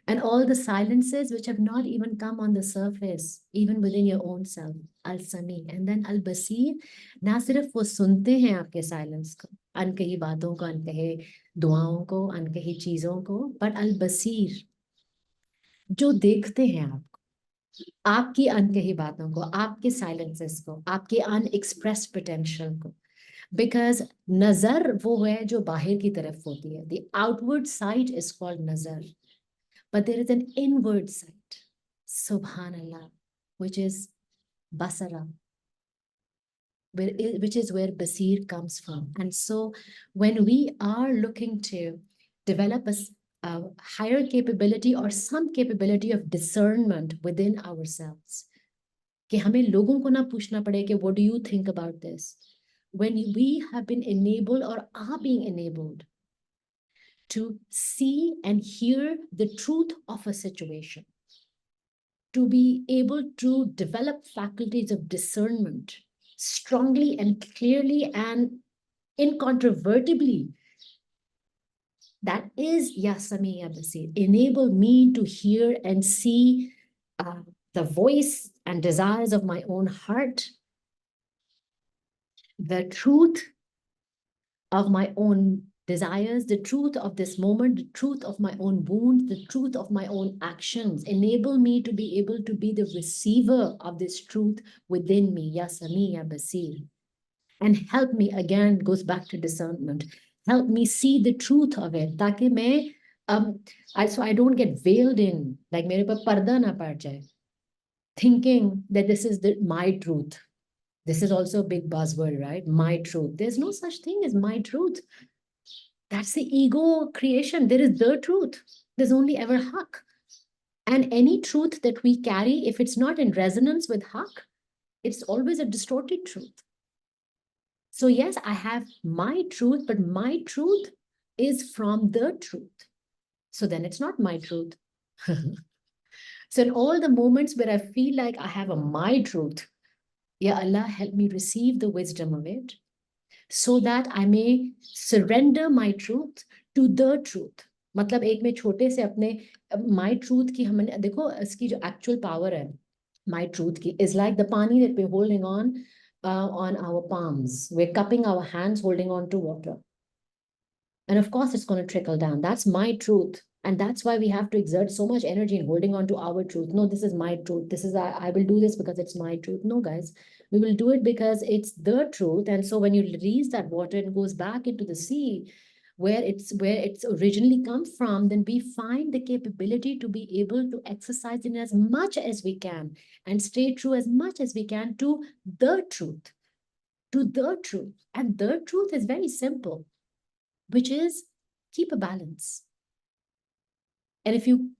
And all the silences which have not even come on the surface, even within your own self. Al-Sami. And then Al-Basir, ना सिर्फ वो सुनते हैं आपके silence को, अनकही बातों को, अनकहे दुआओं को, अनकही चीजों को, but Al-Basir, जो देखते हैं आपको, आपकी अनकही बातों को, आपके silences को, आपके unexpressed potential को. Because नजर वो है जो बाहर की तरफ होती है. The outward sight is called nazar. But there is an inward sight, Subhanallah, which is basara, which is where basir comes from. And so when we are looking to develop a higher capability or some capability of discernment within ourselves, कि हमें लोगों को ना पूछना पड़े कि what do you think about this? When we have been enabled or are being enabled to see and hear the truth of a situation, to be able to develop faculties of discernment strongly and clearly and incontrovertibly, that is Ya Sami Ya Basir. Enable me to hear and see the voice and desires of my own heart, the truth of my own desires, the truth of this moment, the truth of my own wounds, the truth of my own actions. Enable me to be able to be the receiver of this truth within me, Ya Sami, Ya Basir. And help me, again, goes back to discernment. Help me see the truth of it, ताकि मैं, so I don't get veiled in, like मेरे पर पर्दा ना पड़ जाए, thinking that this is my truth. This is also a big buzzword, right? My truth. There's no such thing as my truth. That's the ego creation. There is the truth. There's only ever haq. And any truth that we carry, if it's not in resonance with haq, it's always a distorted truth. So yes, I have my truth, but my truth is from the truth. So then it's not my truth. So in all the moments where I feel like I have a my truth, Ya Allah, help me receive the wisdom of it, so that I may surrender my truth to the truth. मतलब एक में छोटे से अपने my truth की हमने देखो इसकी जो actual power है my truth की is like the पानी that we're holding on our palms. We're cupping our hands, holding on to water. And of course, it's going to trickle down. That's my truth. And that's why we have to exert so much energy in holding on to our truth. No, this is my truth. This is, I will do this because it's my truth. No, guys, we will do it because it's the truth. And so when you release that water, it goes back into the sea where it's originally come from, then we find the capability to be able to exercise in as much as we can and stay true as much as we can to the truth, to the truth. And the truth is very simple, which is keep a balance. And if you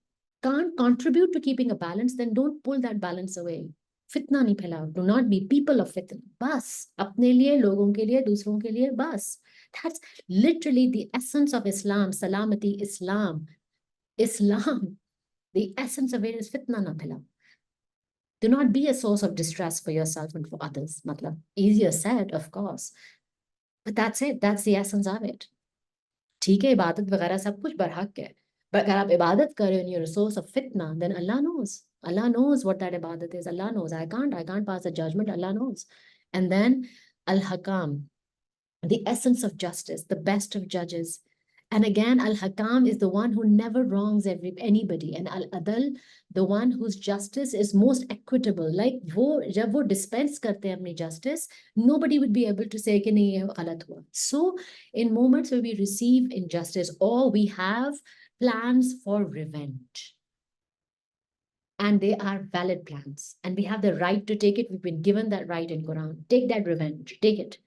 can't contribute to keeping a balance, then don't pull that balance away. Fitna nahi phailao. Do not be people of fitna. Bas. Apne liye, logon ke liye, dusron ke liye, bas. That's literally the essence of Islam. Salamati Islam. Islam. The essence of it is fitna na phailao. Do not be a source of distress for yourself and for others. Matlab, easier said, of course. But that's it. That's the essence of it. ठीक है इबादत वगैरह सब कुछ बरहक है, but अगर आप इबादत कर रहे हो you're a source of fitna, then Allah knows what that ibadat is. Allah knows. I can't pass a judgment. Allah knows. And then Al-Hakam, the essence of justice, the best of judges. And again, Al-Hakam is the one who never wrongs anybody. And Al-Adal, the one whose justice is most equitable. Like जब वो dispense करते हैं अपनी justice, nobody would be able to say कि नहीं ये गलत हुआ. So in moments where we receive injustice or we have plans for revenge, and they are valid plans, and we have the right to take it. We've been given that right in Quran. Take that revenge, take it.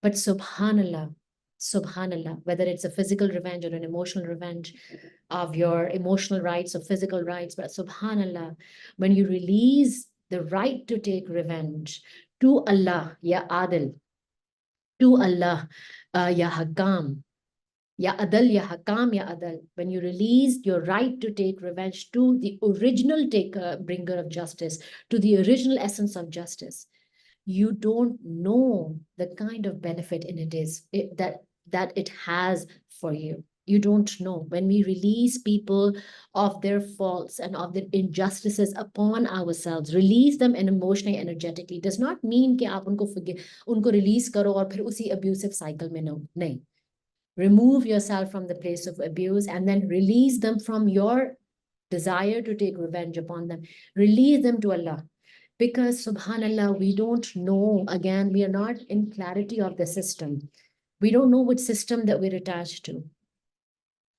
But subhanallah, subhanallah, whether it's a physical revenge or an emotional revenge of your emotional rights or physical rights, but subhanallah, when you release the right to take revenge to Allah, ya Adil, to Allah, ya Hakam, Ya Adal, Ya Hakam, Ya Adal, when you release your right to take revenge to the original taker, bringer of justice, to the original essence of justice, you don't know the kind of benefit in that it has for you. You don't know. When we release people of their faults and of their injustices upon ourselves, release them and emotionally, energetically, does not mean कि आप उनको release करो और फिर उसी abusive cycle में नहीं. Remove yourself from the place of abuse and then release them from your desire to take revenge upon them. Release them to Allah. Because subhanallah, we don't know, again, we are not in clarity of the system. We don't know which system that we're attached to.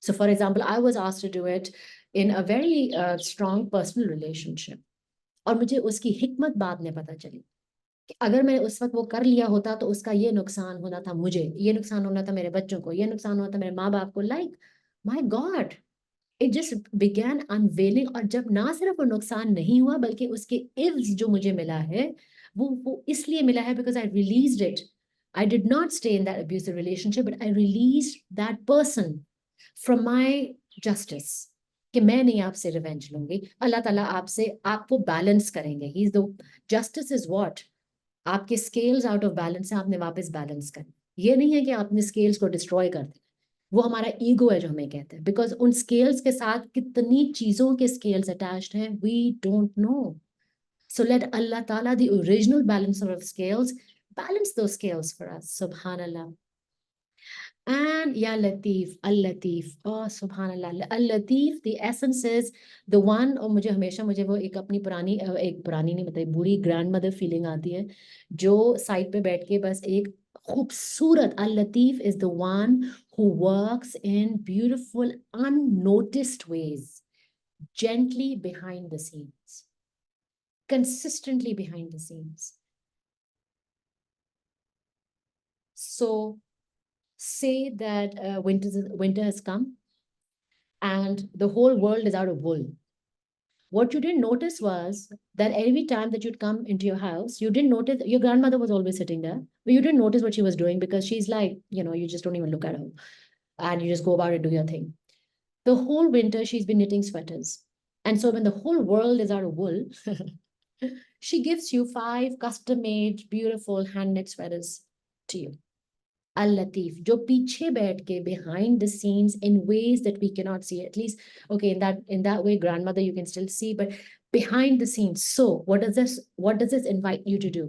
So for example, I was asked to do it in a very strong personal relationship. और मुझे उसकी हिकमत बाद में पता चली कि अगर मैंने उस वक्त वो कर लिया होता तो उसका ये नुकसान होना था, मुझे ये नुकसान होना था, मेरे बच्चों को ये नुकसान होना था, मेरे माँ बाप को. Like my God, it just began unveiling. और जब ना सिर्फ वो नुकसान नहीं हुआ बल्कि उसके इव्स जो मुझे मिला है वो इसलिए मिला है because I released it. I did not stay in that abusive relationship, but I released that person from my justice कि मैं नहीं आपसे रिवेंज लूंगी. अल्लाह ताला आपसे आपको बैलेंस करेंगे. He is the justice is what, आपके स्केल्स आउट ऑफ बैलेंस है, आपने वापस बैलेंस करें. ये नहीं है कि आपने स्केल्स को डिस्ट्रॉय कर दें. वो हमारा ईगो है जो हमें कहते हैं, बिकॉज उन स्केल्स के साथ कितनी चीजों के स्केल्स अटैच्ड हैं we don't know. So let Allah ताला the original balancer of scales balance those scales for us. Subhanallah. And Ya Latif, Al-Latif, oh Subhanallah, Al-Latif, the essence is the one. और मुझे हमेशा मुझे वो एक अपनी पुरानी एक पुरानी नहीं मतलब बूढ़ी ग्रैंडमदर फीलिंग आती है जो साइड पे बैठ के बस एक खूबसूरत. Al-Latif is the one who works in beautiful unnoticed ways, gently behind the scenes, consistently behind the scenes. So say that winter has come and the whole world is out of wool. What you didn't notice was that every time that you'd come into your house, you didn't notice your grandmother was always sitting there, but you didn't notice what she was doing because she's like, you just don't even look at her and you just go about and do your thing. The whole winter, she's been knitting sweaters. And so when the whole world is out of wool, she gives you 5 custom-made, beautiful hand-knit sweaters to you. Al-Latif, जो पीछे बैठ के behind the scenes in ways that we cannot see. At least, okay, in that way, grandmother, you can still see, but behind the scenes. So what does this invite you to do?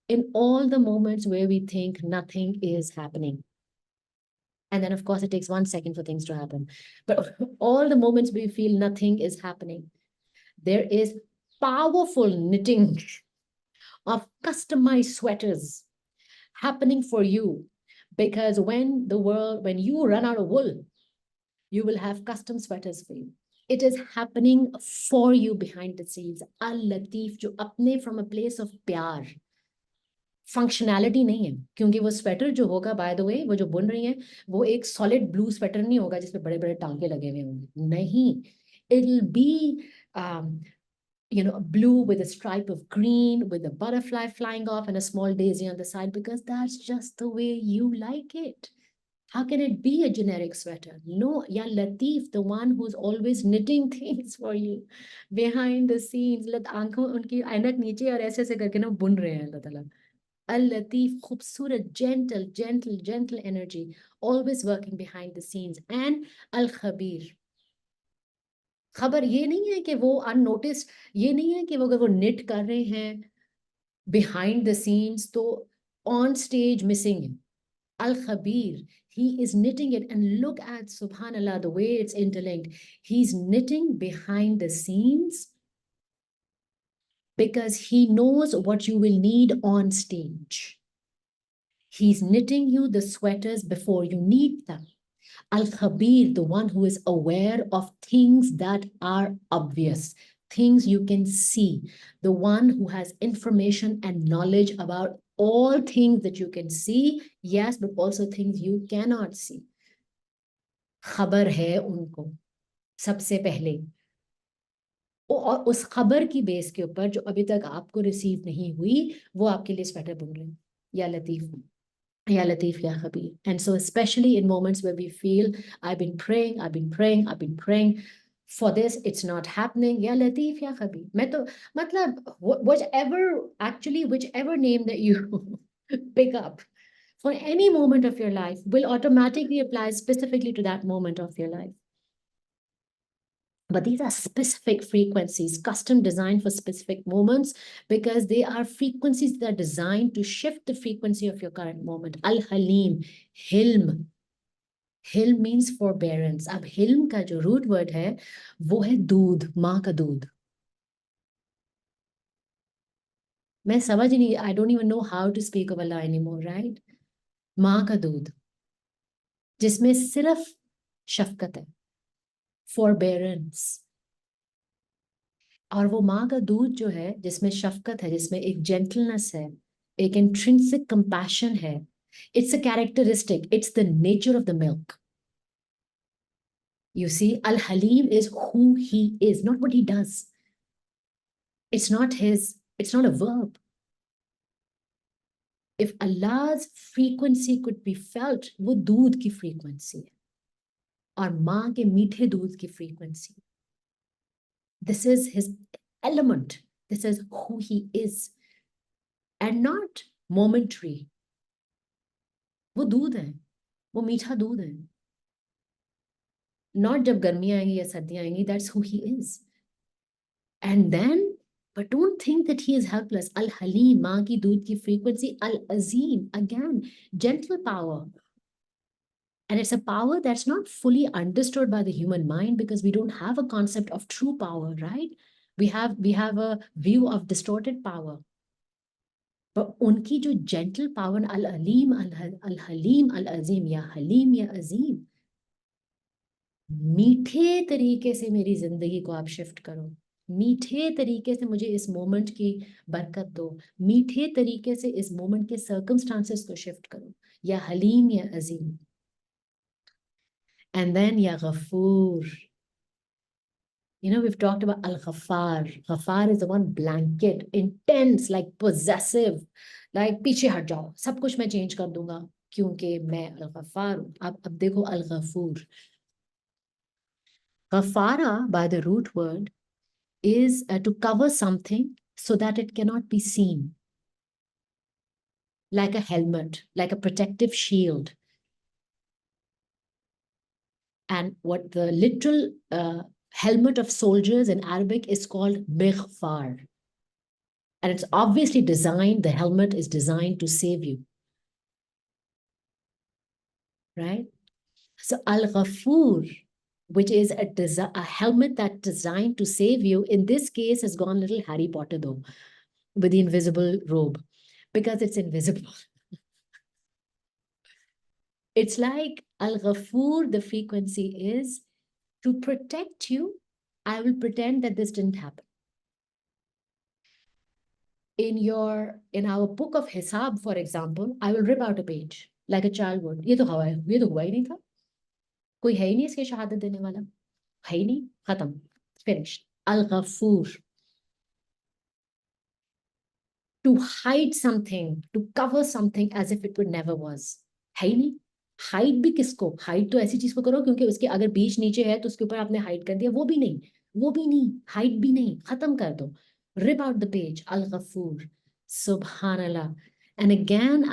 In all the moments where we think nothing is happening, and then of course it takes 1 second for things to happen, but all the moments we feel nothing is happening, there is powerful knitting of customized sweaters happening for you. Because when you run out of wool, you will have custom sweaters for you. It is happening for you behind the scenes. Al-Latif, जो अपने from a place of प्यार, functionality नहीं है. क्योंकि वो sweater जो होगा, by the way, वो जो बुन रही है वो एक solid blue sweater नहीं होगा जिसपे बड़े बड़े टांके लगे हुए होंगे. नहीं, it'll be blue with a stripe of green, with a butterfly flying off and a small daisy on the side, because that's just the way you like it. How can it be a generic sweater? No, Ya Latif, the one who's always knitting things for you behind the scenes. आंखों उनकी ऐनक नीचे और ऐसे ऐसे करके ना बुन रहे हैं अल्लाह ताला. Al-Latif, खूबसूरत, gentle energy, always working behind the scenes. And Al-Khabir, खबर ये नहीं है कि वो अननोटिस, ये नहीं है कि वो अगर वो निट कर रहे हैं बिहाइंड द सीन्स तो ऑन स्टेज मिसिंग है. Al Khabir, he is knitting it, and look at subhanallah the way it's interlinked. He's knitting behind the scenes because he knows what you will need on stage. He's knitting you the sweaters before you need them. Al-Khabir, the one who is aware of things that are obvious, things you can see, the one who has information and knowledge about all things that you can see, yes, but also things you cannot see. खबर है उनको सबसे पहले, और उस खबर की base के ऊपर जो अभी तक आपको रिसीव नहीं हुई, वो आपके लिए स्वेटर बुन रहे हैं, या लतीफ, या लतीफ या खबीर. And so especially in moments where we feel I've been praying for this, it's not happening, ya Latif ya Khabir. मैं तो मतलब whichever name that you pick up for any moment of your life will automatically apply specifically to that moment of your life. But these are specific frequencies, custom designed for specific moments, because they are frequencies that are designed to shift the frequency of your current moment. Al-Halim, Hilm. Hilm means forbearance. अब Hilm का जो root word है, वो है दूध, माँ का दूध. मैं समझ नहीं, I don't even know how to speak of Allah anymore, right? माँ का दूध, जिसमें सिर्फ शफकत है, forbearance. और वो माँ का दूध जो है, जिसमें शफकत है, जिसमें एक जेंटलनेस है, एक इंट्रिंसिक कंपैशन है, it's a characteristic, it's the nature of the milk. You see, Al-Halim is who he is, not what he does. It's not a verb. If Allah's frequency could be felt, वो दूध की frequency है, और माँ के मीठे दूध की frequency. This is his element. This is who he is, and not momentary. वो दूध है, वो मीठा दूध है. Not जब गर्मियां आएंगी या सर्दियां आएंगी, that's who he is. And then, but don't think that he is helpless. Al-Halim, माँ की दूध की frequency. Al-Azim, again, gentle power. And it's a power that's not fully understood by the human mind, because we don't have a concept of true power, right? We have a view of distorted power. But उनकी जो gentle power, Al-Alim, Al-Halim, Al-Azim, ya Halim, ya Azim. मीठे तरीके से मेरी जिंदगी को आप shift करो, मीठे तरीके से मुझे इस मोमेंट की बरकत दो, मीठे तरीके से इस मोमेंट के सर्कमस्टांसेस को शिफ्ट करो, या हलीम या अजीम. And then ya Ghafoor. You know, we've talked about Al-Ghaffar. Ghaffar is the one blanket, intense, like possessive, like पीछे हट जाओ, सब कुछ मैं चेंज कर दूंगा क्योंकि मैं Al-Ghaffar हूं. अब देखो Al-Ghafoor. Ghafara, by the root word, is to cover something so that it cannot be seen. Like a helmet, like a protective shield. And what the literal helmet of soldiers in Arabic is called mighfar. And it's obviously designed, the helmet is designed to save you. Right? So Al-Ghafoor, which is a helmet that's designed to save you, in this case has gone a little Harry Potter though, with the invisible robe, because it's invisible. It's like Al-Ghafoor, the frequency is to protect you. I will pretend that this didn't happen. In our book of Hisab, for example, I will rip out a page like a child would. ये तो हुआ ही नहीं था. कोई है ही नहीं इसके शहादत देने वाला. है ही नहीं. खत्म. Finished. Al-Ghafoor. To hide something, to cover something as if it would never was. है ही नहीं. हाइड भी किसको? हाइड तो ऐसी चीज को करो क्योंकि उसके अगर बीच नीचे है तो उसके ऊपर आपने हाइड कर दिया, वो भी नहीं, हाइड भी नहीं, खत्म कर दो. Rip out the page. Al-Ghafoor. Subhanallah. And again,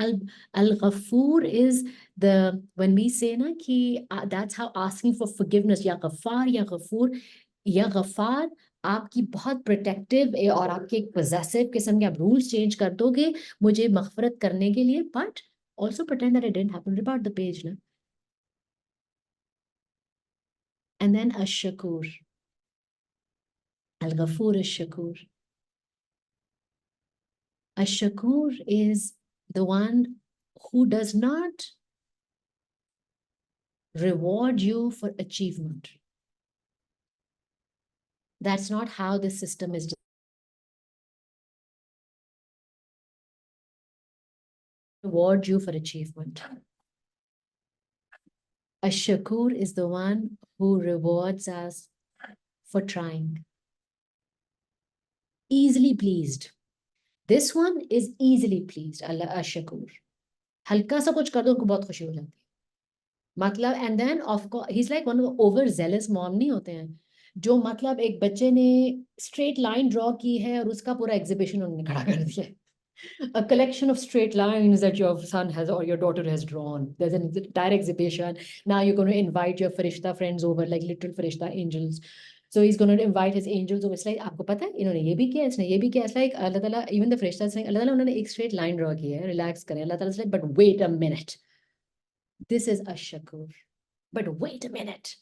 Al-Ghafoor is when we say na ki that's how asking for forgiveness, ya Ghaffar, ya Ghafoor, या गफार आपकी बहुत प्रोटेक्टिव और आपके एक पोजेसिव किस्म के आप रूल्स चेंज कर दोगे मुझे मगफरत करने के लिए, but also pretend that it didn't happen. Rip out the page. Na? And then Ash-Shakur. Al-Ghafoor Ash-Shakur. Ash-Shakur is the one who does not reward you for achievement. That's not how this system is reward you for achievement. A shakur is the one who rewards us for trying. Easily pleased. This one is easily pleased, Allah Ashakur. हल्का सा कुछ कर दो उनको बहुत खुशी हो जाती है मतलब and then of course he is like one over jealous mom नहीं होते हैं जो मतलब एक बच्चे ने स्ट्रेट लाइन ड्रॉ की है और उसका पूरा एग्जीबिशन उन्होंने खड़ा कर दिया है a collection of straight lines that your son has or your daughter has drawn. There's an entire exhibition. Now you're going to invite your Farishta friends over, like literal Farishta angels. So he's going to invite his angels over. It's like, आपको पता है इन्होंने ये भी किया इसने ये भी किया. It's like Allah Ta'ala, even the Farishta is saying, Allah Ta'ala उन्होंने एक straight line draw की है, relax करें. Allah Ta'ala is like, but wait a minute. This is Ash-Shakur. But wait a minute.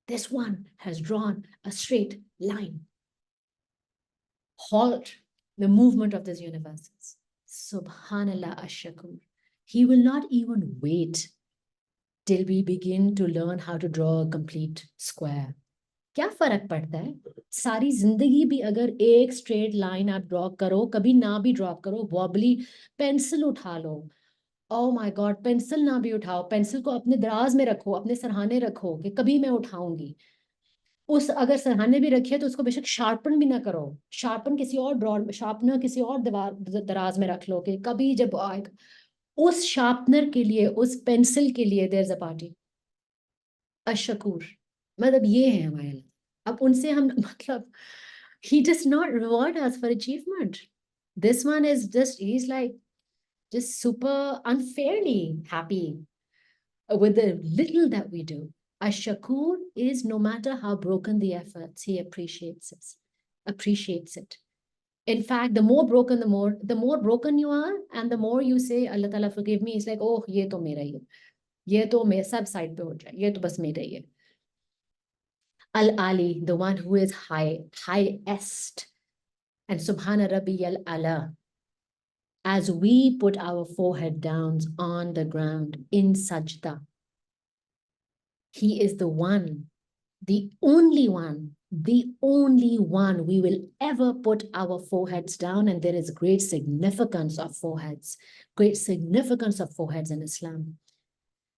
This one has drawn a straight line. Halt the movement of this universe. Subhanallah Ash-Shakur. He will not even wait till we begin to learn how to draw a complete square. क्या फर्क पड़ता है सारी जिंदगी भी अगर एक straight line आप ड्रॉ करो कभी ना भी ड्रॉ करो वॉबली पेंसिल उठा लो ओ माय गॉड पेंसिल ना भी उठाओ पेंसिल को अपने दराज में रखो अपने सरहाने रखो कि कभी मैं उठाऊंगी उस अगर सरहाने भी रखिए तो उसको बेशक शार्पन भी ना करो शार्पन किसी और ड्रॉर शार्पनर किसी और दराज में रख लो कि कभी जब आएगा उस शार्पनर के लिए उस पेंसिल के लिए देयर इज अ पार्टी अशकूर मतलब ये है हमारे लिए अब उनसे हम मतलब he does not reward us for achievement this one is just he's like just super unfairly happy with the little that we do. A shakur is no matter how broken the efforts, he appreciates it. Appreciates it. In fact, the more broken you are, and the more you say, Allah Ta'ala forgive me, it's like, oh, ye to mera hi hai. Ye to me sab side pe ho jaye. Ye to bas mera hi hai. Al-Ali, the one who is highest. And Subhana Rabbi al-Ala. As we put our forehead down on the ground in sajda, he is the one, the only one we will ever put our foreheads down. And there is great significance of foreheads in Islam.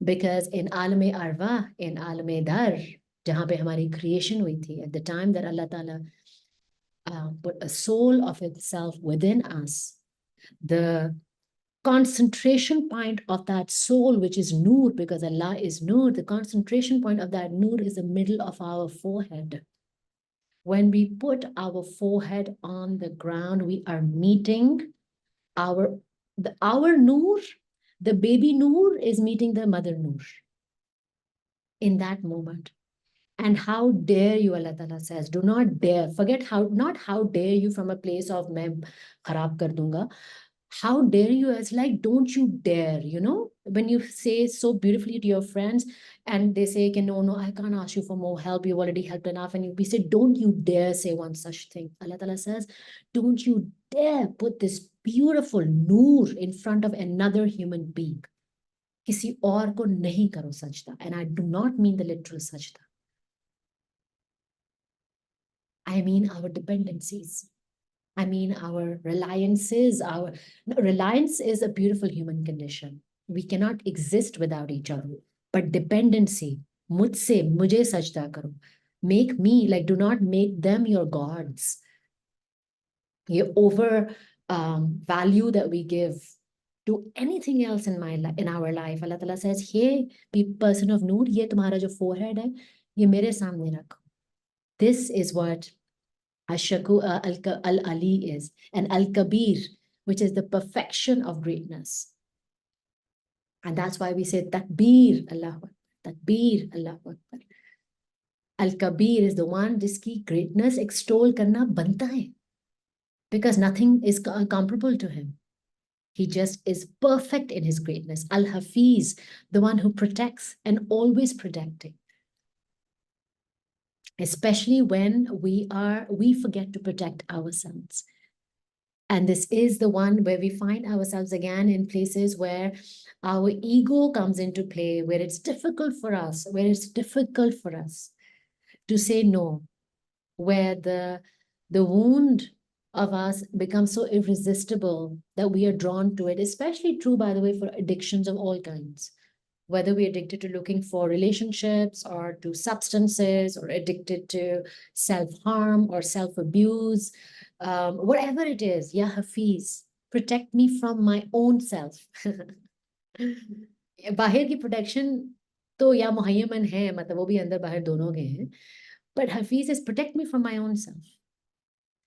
Because in Alam-e Arwah, in Alam-e Dar, jahan pe hamari creation hui thi, at the time that Allah Ta'ala put a soul of itself within us, the concentration point of that soul, which is Noor, because Allah is Noor, the concentration point of that Noor is the middle of our forehead. When we put our forehead on the ground, we are meeting our Noor, the baby Noor is meeting the mother Noor in that moment. And how dare you, Allah Ta'ala says, do not dare, forget not how dare you from a place of main kharab kar dunga. How dare you? It's like, don't you dare, when you say so beautifully to your friends and they say, no, I can't ask you for more help. You've already helped enough. And we say, don't you dare say one such thing. Allah Ta'ala says, don't you dare put this beautiful noor in front of another human being. Kisi aur ko nahi karo sajda. And I do not mean the literal sajda. I mean our dependencies. I mean, our reliance is a beautiful human condition. We cannot exist without each other. But dependency, mujhe sajda karo. Make me, like, do not make them your gods. Your over value that we give to anything else in our life. Allah Ta'ala says, hey, person of Noor, ye tumhara jo forehead hai, ye mere samne rakho. This is what Ashaku al-Ali is, and al-Kabir, which is the perfection of greatness. And that's why we say Takbir, Allahu Akbar, Takbir, Allahu Akbar. Al-Kabir is the one jiski greatness extol karna banta hai, because nothing is comparable to him. He just is perfect in his greatness. Al-Hafiz, the one who protects and always protecting. Especially when we forget to protect ourselves. And this is the one where we find ourselves again in places where our ego comes into play, where it's difficult for us to say no. where the wound of us becomes so irresistible that we are drawn to it. Especially true, by the way, for addictions of all kinds, whether we're addicted to looking for relationships or to substances or addicted to self-harm or self-abuse, whatever it is, Ya Hafiz, protect me from my own self. बाहर की protection तो या मुहैयमन है, मतलब वो भी अंदर बाहर दोनों के हैं, but Hafiz is protect me from my own self,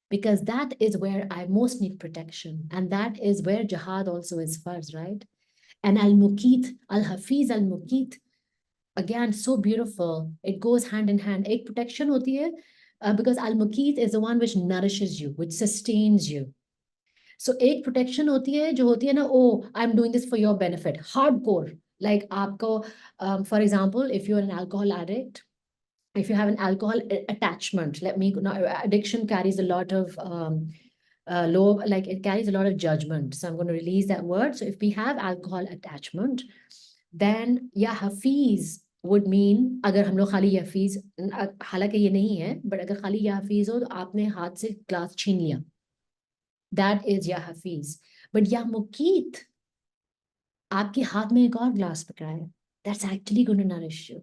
because that is where I most need protection, and that is where jihad also is first, right? And Al-Muqit, Al-Hafiz Al-Muqit, again, so beautiful. It goes hand in hand. Ek protection hoti hai, because Al-Muqit is the one which nourishes you, which sustains you. So एक protection होती है जो होती है ना, oh, I'm doing this for your benefit, hardcore. Like आपको, for example, if you're an alcohol addict, if you have an alcohol attachment, addiction carries a lot of like it carries a lot of judgment. So I'm going to release that word. So if we have alcohol attachment, then या Hafiz would mean, अगर हम लोग खाली Hafiz, हालांकि ये नहीं है, but अगर खाली या Hafiz हो तो आपने हाथ से ग्लास छीन लिया, that is या Hafiz. But या Muqit, आपके हाथ में एक और ग्लास पकड़ा है, that's actually going to nourish you.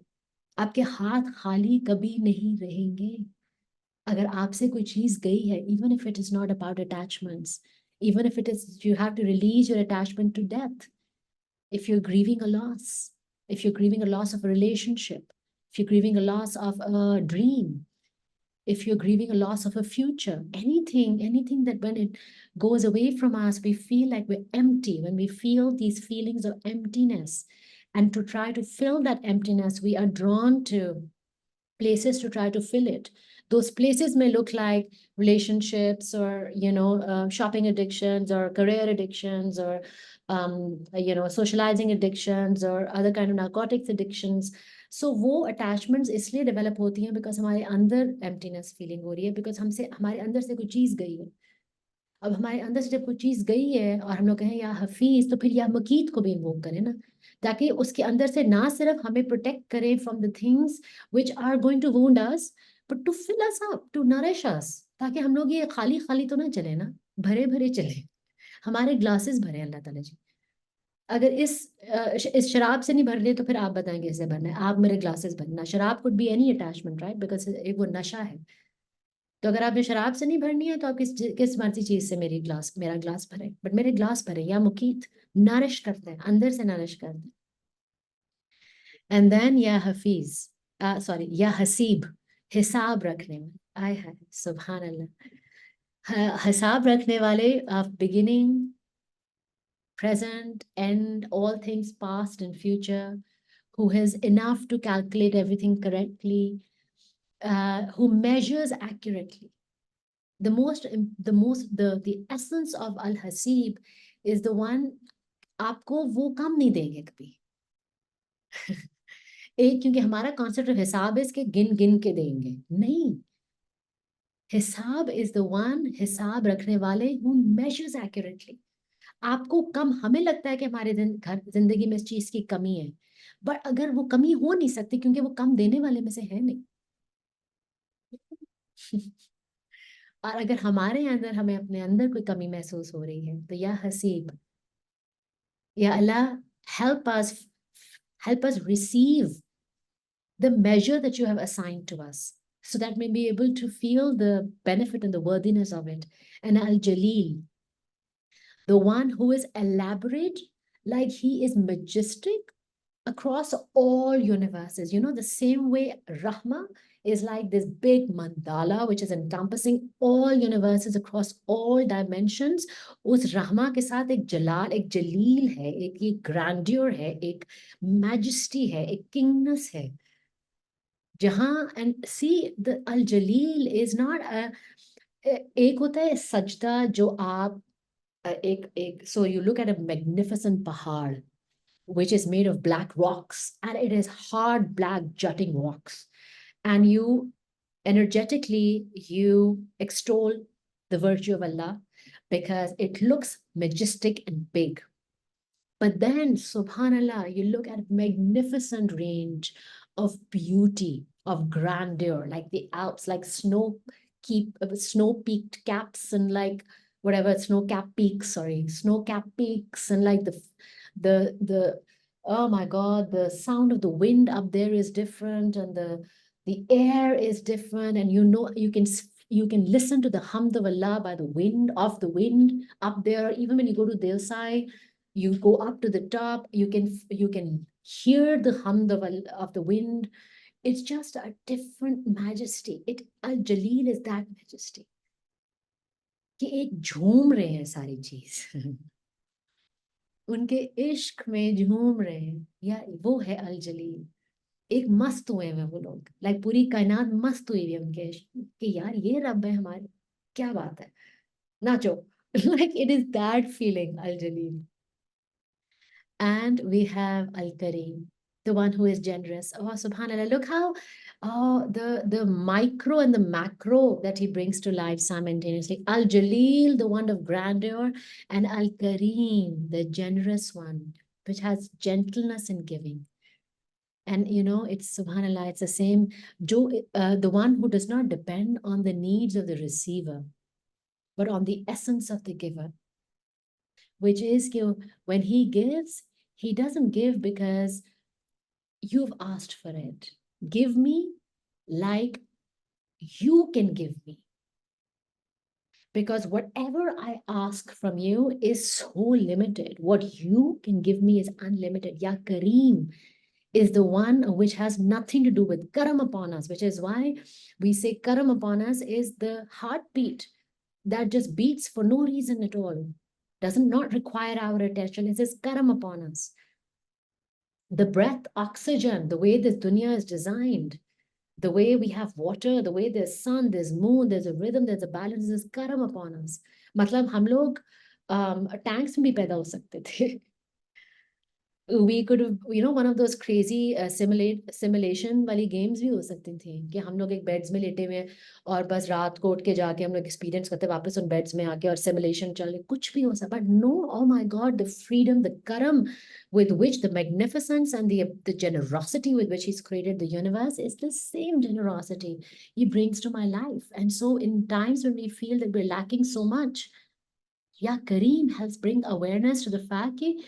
आपके हाथ खाली कभी नहीं रहेंगे. अगर आपसे कोई चीज गई है, even if it is not about attachments, even if it is, you have to release your attachment to death. If you're grieving a loss, if you're grieving a loss of a relationship, if you're grieving a loss of a dream, if you're grieving a loss of a future, anything that when it goes away from us, we feel like we're empty, when we feel these feelings of emptiness, and to try to fill that emptiness, we are drawn to places to try to fill it. Those places may look like relationships or, shopping addictions or career addictions or, socializing addictions or other kind of narcotics addictions. So वो attachments इसलिए develop होती हैं because हमारे अंदर emptiness feeling हो रही है, because हमारे अंदर से कोई चीज गई है. अब हमारे अंदर से जब कोई चीज गई है और हम लोग कहें या हफीज, तो फिर या मकीत को भी इन्वोक करें ना, ताकि उसके अंदर से ना सिर्फ हमें प्रोटेक्ट करे from the things which are going to wound us, but to fill us up, to nourish us, ताकि हम लोग ये खाली खाली तो ना चले ना, भरे भरे चले, हमारे ग्लासेस भरे अल्लाह ताला जी. अगर इस शराब से नहीं भर रहे तो फिर आप बताएं कैसे भरना है. आप मेरे ग्लासेस भरना. शराब could be any attachment, right, because एक वो नशा है. तो अगर आपने शराब से नहीं भरनी है तो आप किस मर्जी चीज से मेरा ग्लास भरे, बट मेरे ग्लास भरे या मुकीत नरिश करते हैं, अंदर से नरिश करते हैं. एंड देन या हफीज, सॉरी या हसीब, हिसाब रखने वाले. आय हाय सुभान अल्लाह. हिसाब रखने वाले of beginning, present, end, all things past and future, who has enough to calculate everything correctly, who measures accurately. The essence of Al-Hasib is the one, आपको वो कम नहीं देंगे कभी. एक, क्योंकि हमारा कॉन्सेप्ट ऑफ हिसाब है कि गिन गिन के देंगे, नहीं. हिसाब इज द वन, हिसाब रखने वाले who measures accurately. आपको कम, हमें लगता है कि हमारे जिंदगी में इस चीज की कमी है, बट अगर वो कमी हो नहीं सकती क्योंकि वो कम देने वाले में से है नहीं. और अगर हमारे अंदर, हमें अपने अंदर कोई कमी महसूस हो रही है, तो या हसीब, या अल्लाह, help us receive the measure that you have assigned to us, so that we may be able to feel the benefit and the worthiness of it. And Al-Jalil, the one who is elaborate, like he is majestic across all universes. The same way Rahma is like this big mandala which is encompassing all universes across all dimensions. उस Rahma के साथ एक जलाल, एक जलील है, एक ये grandeur है, एक majesty है, एक kingness है. जहाँ, and see, the Al-Jalil is not एक होता है सजदा जो आप so you look at a magnificent pahad which is made of black rocks, and it is hard black jutting rocks, and you energetically you extol the virtue of Allah because it looks majestic and big. But then subhanallah, you look at magnificent range of beauty of grandeur, like the Alps, like snow-peaked caps and like whatever, snow-capped peaks, sorry, snow-capped peaks, and like the oh my God, the sound of the wind up there is different, and the air is different, and you can listen to the hamd of Allah by the wind, of the wind up there. Even when you go to Dilsai, you go up to the top, you can hear the hamd of the wind. It's just a different majesty. Al Jalil is that majesty. कि एक झूम रहे हैं सारी चीज उनके इश्क में झूम रहे हैं, या वो है अल जलील। एक मस्त हुए हैं वो लोग, लाइक पूरी कायनात मस्त हुई है उनके इश्क में, कि यार ये रब है हमारे, क्या बात है, नाचो। Like it is that feeling, Al Jalil. And we have Al Kareem, the one who is generous. Oh, subhanallah, look how the micro and the macro that he brings to life simultaneously. Al Jalil, the one of grandeur, and Al Kareem, the generous one, which has gentleness in giving. And you know, it's subhanallah, it's the same. The one who does not depend on the needs of the receiver, but on the essence of the giver, which is when he gives, he doesn't give because you've asked for it. Give me like you can give me. Because whatever I ask from you is so limited. What you can give me is unlimited. Ya Kareem is the one which has nothing to do with karam upon us, which is why we say karam upon us is the heartbeat that just beats for no reason at all. Doesn't not require our attention. It says karam upon us. The breath, oxygen, the way this dunya is designed, the way we have water, the way there's sun, there's moon, there's a rhythm, there's a balance, there's karam upon us. मतलब हम लोग tanks में भी पैदा हो सकते थे. We could have, you know, one of those crazy simulation वाली games भी हो सकती थी कि हम लोग एक बेड्स में लेटे हुए और बस रात को उठ के जाके हम लोग एक्सपीरियंस करते वापस उन बेड्स में आके और सिमुलेशन चल रही, कुछ भी हो सकता. But no, oh my God, the freedom, the karam with which, the magnificence and the generosity with which he's created the universe is the same generosity he brings to my life. And so in times when we feel that we're lacking so much, yeah, Kareem helps bring awareness to the fact कि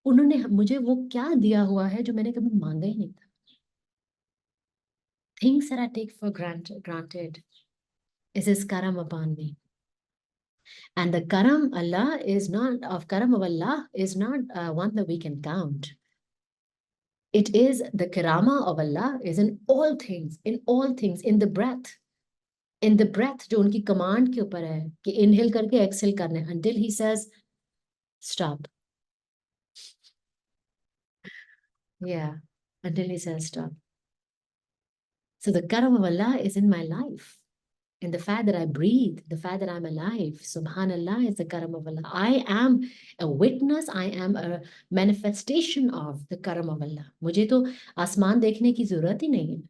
उन्होंने मुझे वो क्या दिया हुआ है जो मैंने कभी मांगा ही नहीं था. Things that I take for granted is his karam upon me. And the karam Allah is not, of karam of Allah is not one that we can count. It is the karama of Allah is in all things, in the breath. In the breath जो उनकी command के ऊपर है कि inhale करके exhale करना है, until he says stop. Yeah, until he says stop. So the karam of Allah is in my life. And the fact that I breathe, the fact that I'm alive, subhanallah, is the karam of Allah. I am a witness, I am a manifestation of the karam of Allah. मुझे तो आसमान देखने की जरूरत ही नहीं है.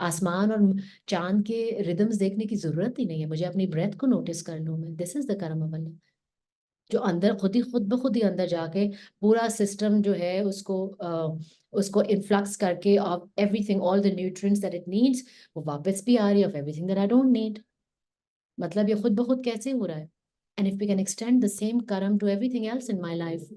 आसमान और चांद के रिदम्स देखने की जरूरत ही नहीं है. मुझे अपनी ब्रेथ को नोटिस कर लूं मैं. This is the karam of Allah. जो अंदर खुद ब खुद ही अंदर जाके पूरा सिस्टम जो है उसको इन्फ्लक्स करके of everything, all the nutrients that it needs, वो वापस भी आ रही है of everything that I don't need. मतलब ये खुद ब खुद कैसे हो रहा है? And if we can extend the same करम to everything else in my life,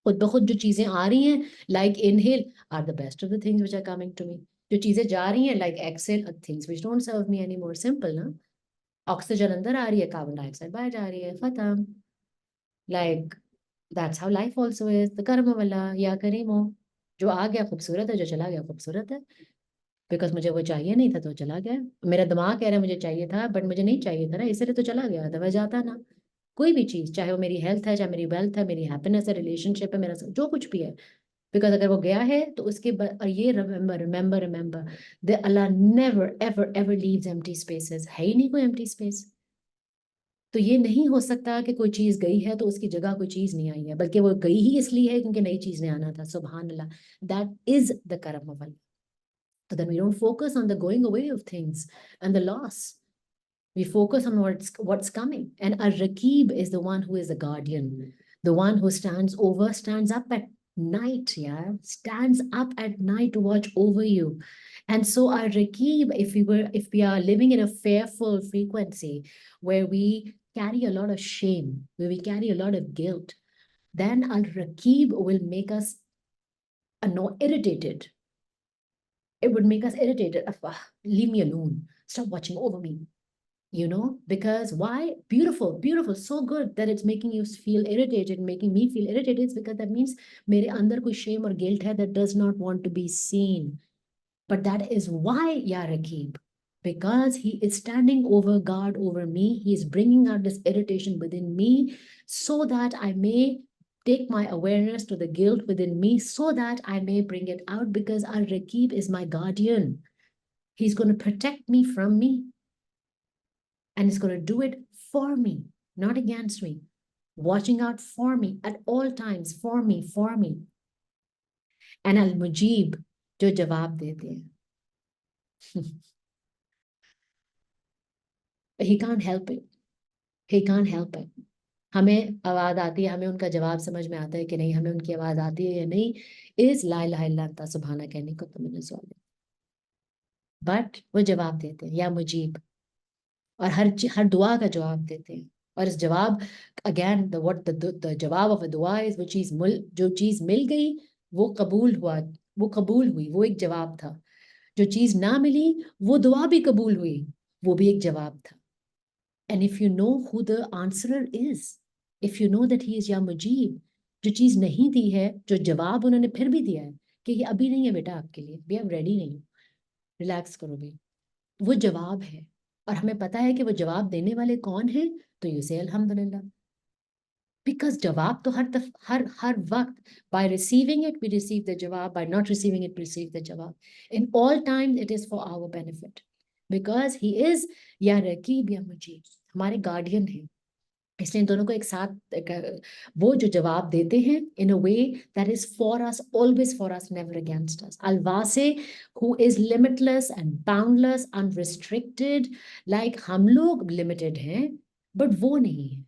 खुद ब खुद जो चीजें आ रही हैं, like inhale are the best of the things which are coming to me. जो चीजें जा रही हैं like exhale are things which don't serve me any more. Simple ना. ऑक्सीजन अंदर आ रही है, कार्बन डाइऑक्साइड बाहर जा रही है, खत्म. Like that's how life also is. The karam of Allah, या करीमो, जो आ गया खूबसूरत है, जो चला गया खूबसूरत है. बिकॉज मुझे वो चाहिए नहीं था तो चला गया. मेरा दिमाग कह रहा है मुझे चाहिए था, बट मुझे नहीं चाहिए था ना, इसलिए तो चला गया. अदरवाइज जाता ना. कोई भी चीज, चाहे वो मेरी हेल्थ है, चाहे मेरी वेल्थ है, मेरी हैप्पीनेस है, रिलेशनशिप है, मेरा जो कुछ भी है, बिकॉज अगर वो गया है तो उसके और ये remember the Allah never ever ever leaves empty spaces. है ही नहीं कोई एम्प्टी स्पेस. तो ये नहीं हो सकता कि कोई चीज गई है तो उसकी जगह कोई चीज नहीं आई है, बल्कि वो गई ही इसलिए है क्योंकि नई चीज ने आना था. सुभान अल्लाह, दैट इज द करम of Allah. So then we don't focus on the going away of things and the loss. We focus on what's coming. And Ar-Raqib is the one who is the guardian, the one who stands up at night, yeah, stands up at night to watch over you. And so our Rakib, if we are living in a fearful frequency where we carry a lot of shame, where we carry a lot of guilt, then our Rakib will make us irritated. It would make us irritated. Leave me alone. Stop watching over me. Because why? Beautiful, beautiful, so good that it's making you feel irritated, making me feel irritated. It's because that means mere andar koi shame or guilt hai that does not want to be seen. But that is why, Ya Rakib, because he is standing over guard over me. He is bringing out this irritation within me so that I may take my awareness to the guilt within me so that I may bring it out, because Ar Rakib is my guardian. He's going to protect me from me. And he's going to do it for me, not against me. Watching out for me at all times, for me, for me. And Al-Mujib जो जवाब देते हैं. He can't help it. He can't help it. हमें आवाज आती है, हमें उनका जवाब समझ में आता है कि नहीं, हमें उनकी आवाज आती है या नहीं, इस ला इलाहा इल्ला अंता सुभाना कहने को तो मैंने सुना. बट वो जवाब देते हैं, या मुजीब, और हर दुआ का जवाब देते हैं. और इस जवाब, अगेन द जवाब ऑफ अ दुआ इज जो चीज मिल गई वो कबूल हुआ, वो कबूल हुई, वो एक जवाब था. जो चीज ना मिली वो दुआ भी कबूल हुई, वो भी एक जवाब था. And if you know who the answerer is, if you know that he is या मुजीब, जो चीज नहीं दी है, जो जवाब उन्होंने फिर भी दिया है कि ये अभी नहीं है बेटा आपके लिए, भी अब रेडी नहीं, रिलैक्स करो भी, वो जवाब है. और हमें पता है कि वो जवाब देने वाले कौन है, तो यू से अल्हम्दुलिल्लाह. बिकॉज जवाब तो हर वक्त, by receiving it we receive the jawab, by not receiving it we receive the jawab. In all times it is for our benefit, because he is या रकीब या मुजीब, हमारे गार्डियन है. इसलिए दोनों को एक साथ वो जो जवाब देते हैं in a way that is for us, always for us, never against us. Al-Wasi, who is limitless and boundless, unrestricted, like हम लोग limited हैं, but वो नहीं है.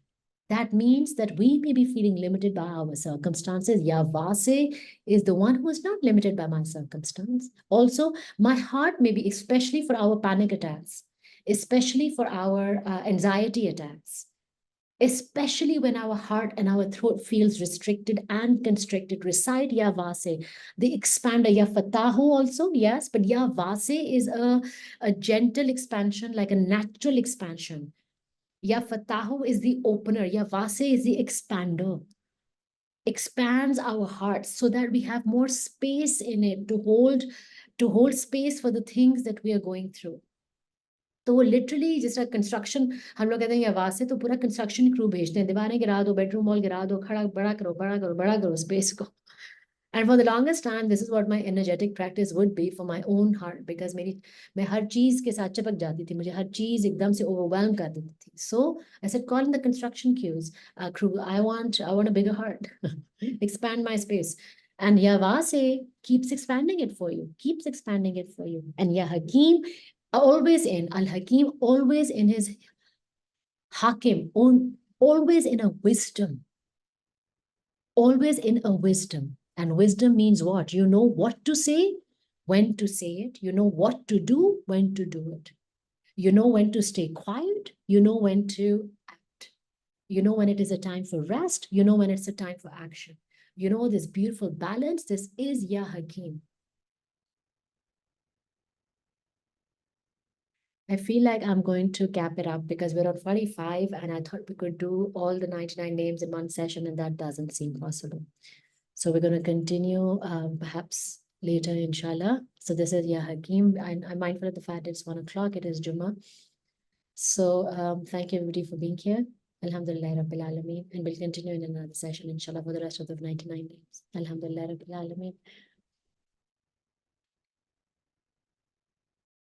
That means that we may be feeling limited by our circumstances. Ya Vase is the one who is not limited by my circumstance. Also, my heart may be, especially for our panic attacks, especially for our anxiety attacks, especially when our heart and our throat feels restricted and constricted, recite Ya Vase, the expander. Ya Fatahu also, yes, but Ya Vase is a gentle expansion, like a natural expansion. Ya Fatahu is the opener. Ya Vase is the expander. Expands our hearts so that we have more space in it to hold space for the things that we are going through. तो वो literally जिस तरह construction, हम लोग कहते हैं आवाज से, तो पूरा कंस्ट्रक्शन क्रू भेजते हैं, दीवारें गिरा दो, बेडरूम वॉल गिरा दो, खड़ा बड़ा करो, बड़ा करो, बड़ा करो स्पेस को. And for the longest time, this is what my energetic practice would be for my own heart, because मैं हर चीज के साथ चिपक जाती थी, मुझे हर चीज एकदम से overwhelm कर देती थी. So I said, call in the construction crew. I want a bigger heart. Expand my space. And Yavase keeps expanding it for you, keeps expanding it for you. And Ya Hakim, Al-Hakim, always in his Hakim, always in a wisdom. Always in a wisdom. And wisdom means what? You know what to say, when to say it. You know what to do, when to do it. You know when to stay quiet. You know when to act. You know when it is a time for rest. You know when it's a time for action. You know this beautiful balance. This is Ya Hakim. I feel like I'm going to cap it up because we're on 45 and I thought we could do all the 99 names in one session, and that doesn't seem possible. So we're going to continue perhaps later, inshallah. So this is Ya Hakim. I'm mindful of the fact it's 1 o'clock. It is Jummah. So thank you everybody for being here. Alhamdulillah Rabbil Alameen. And we'll continue in another session, inshallah, for the rest of the 99 names. Alhamdulillah Rabbil Alameen.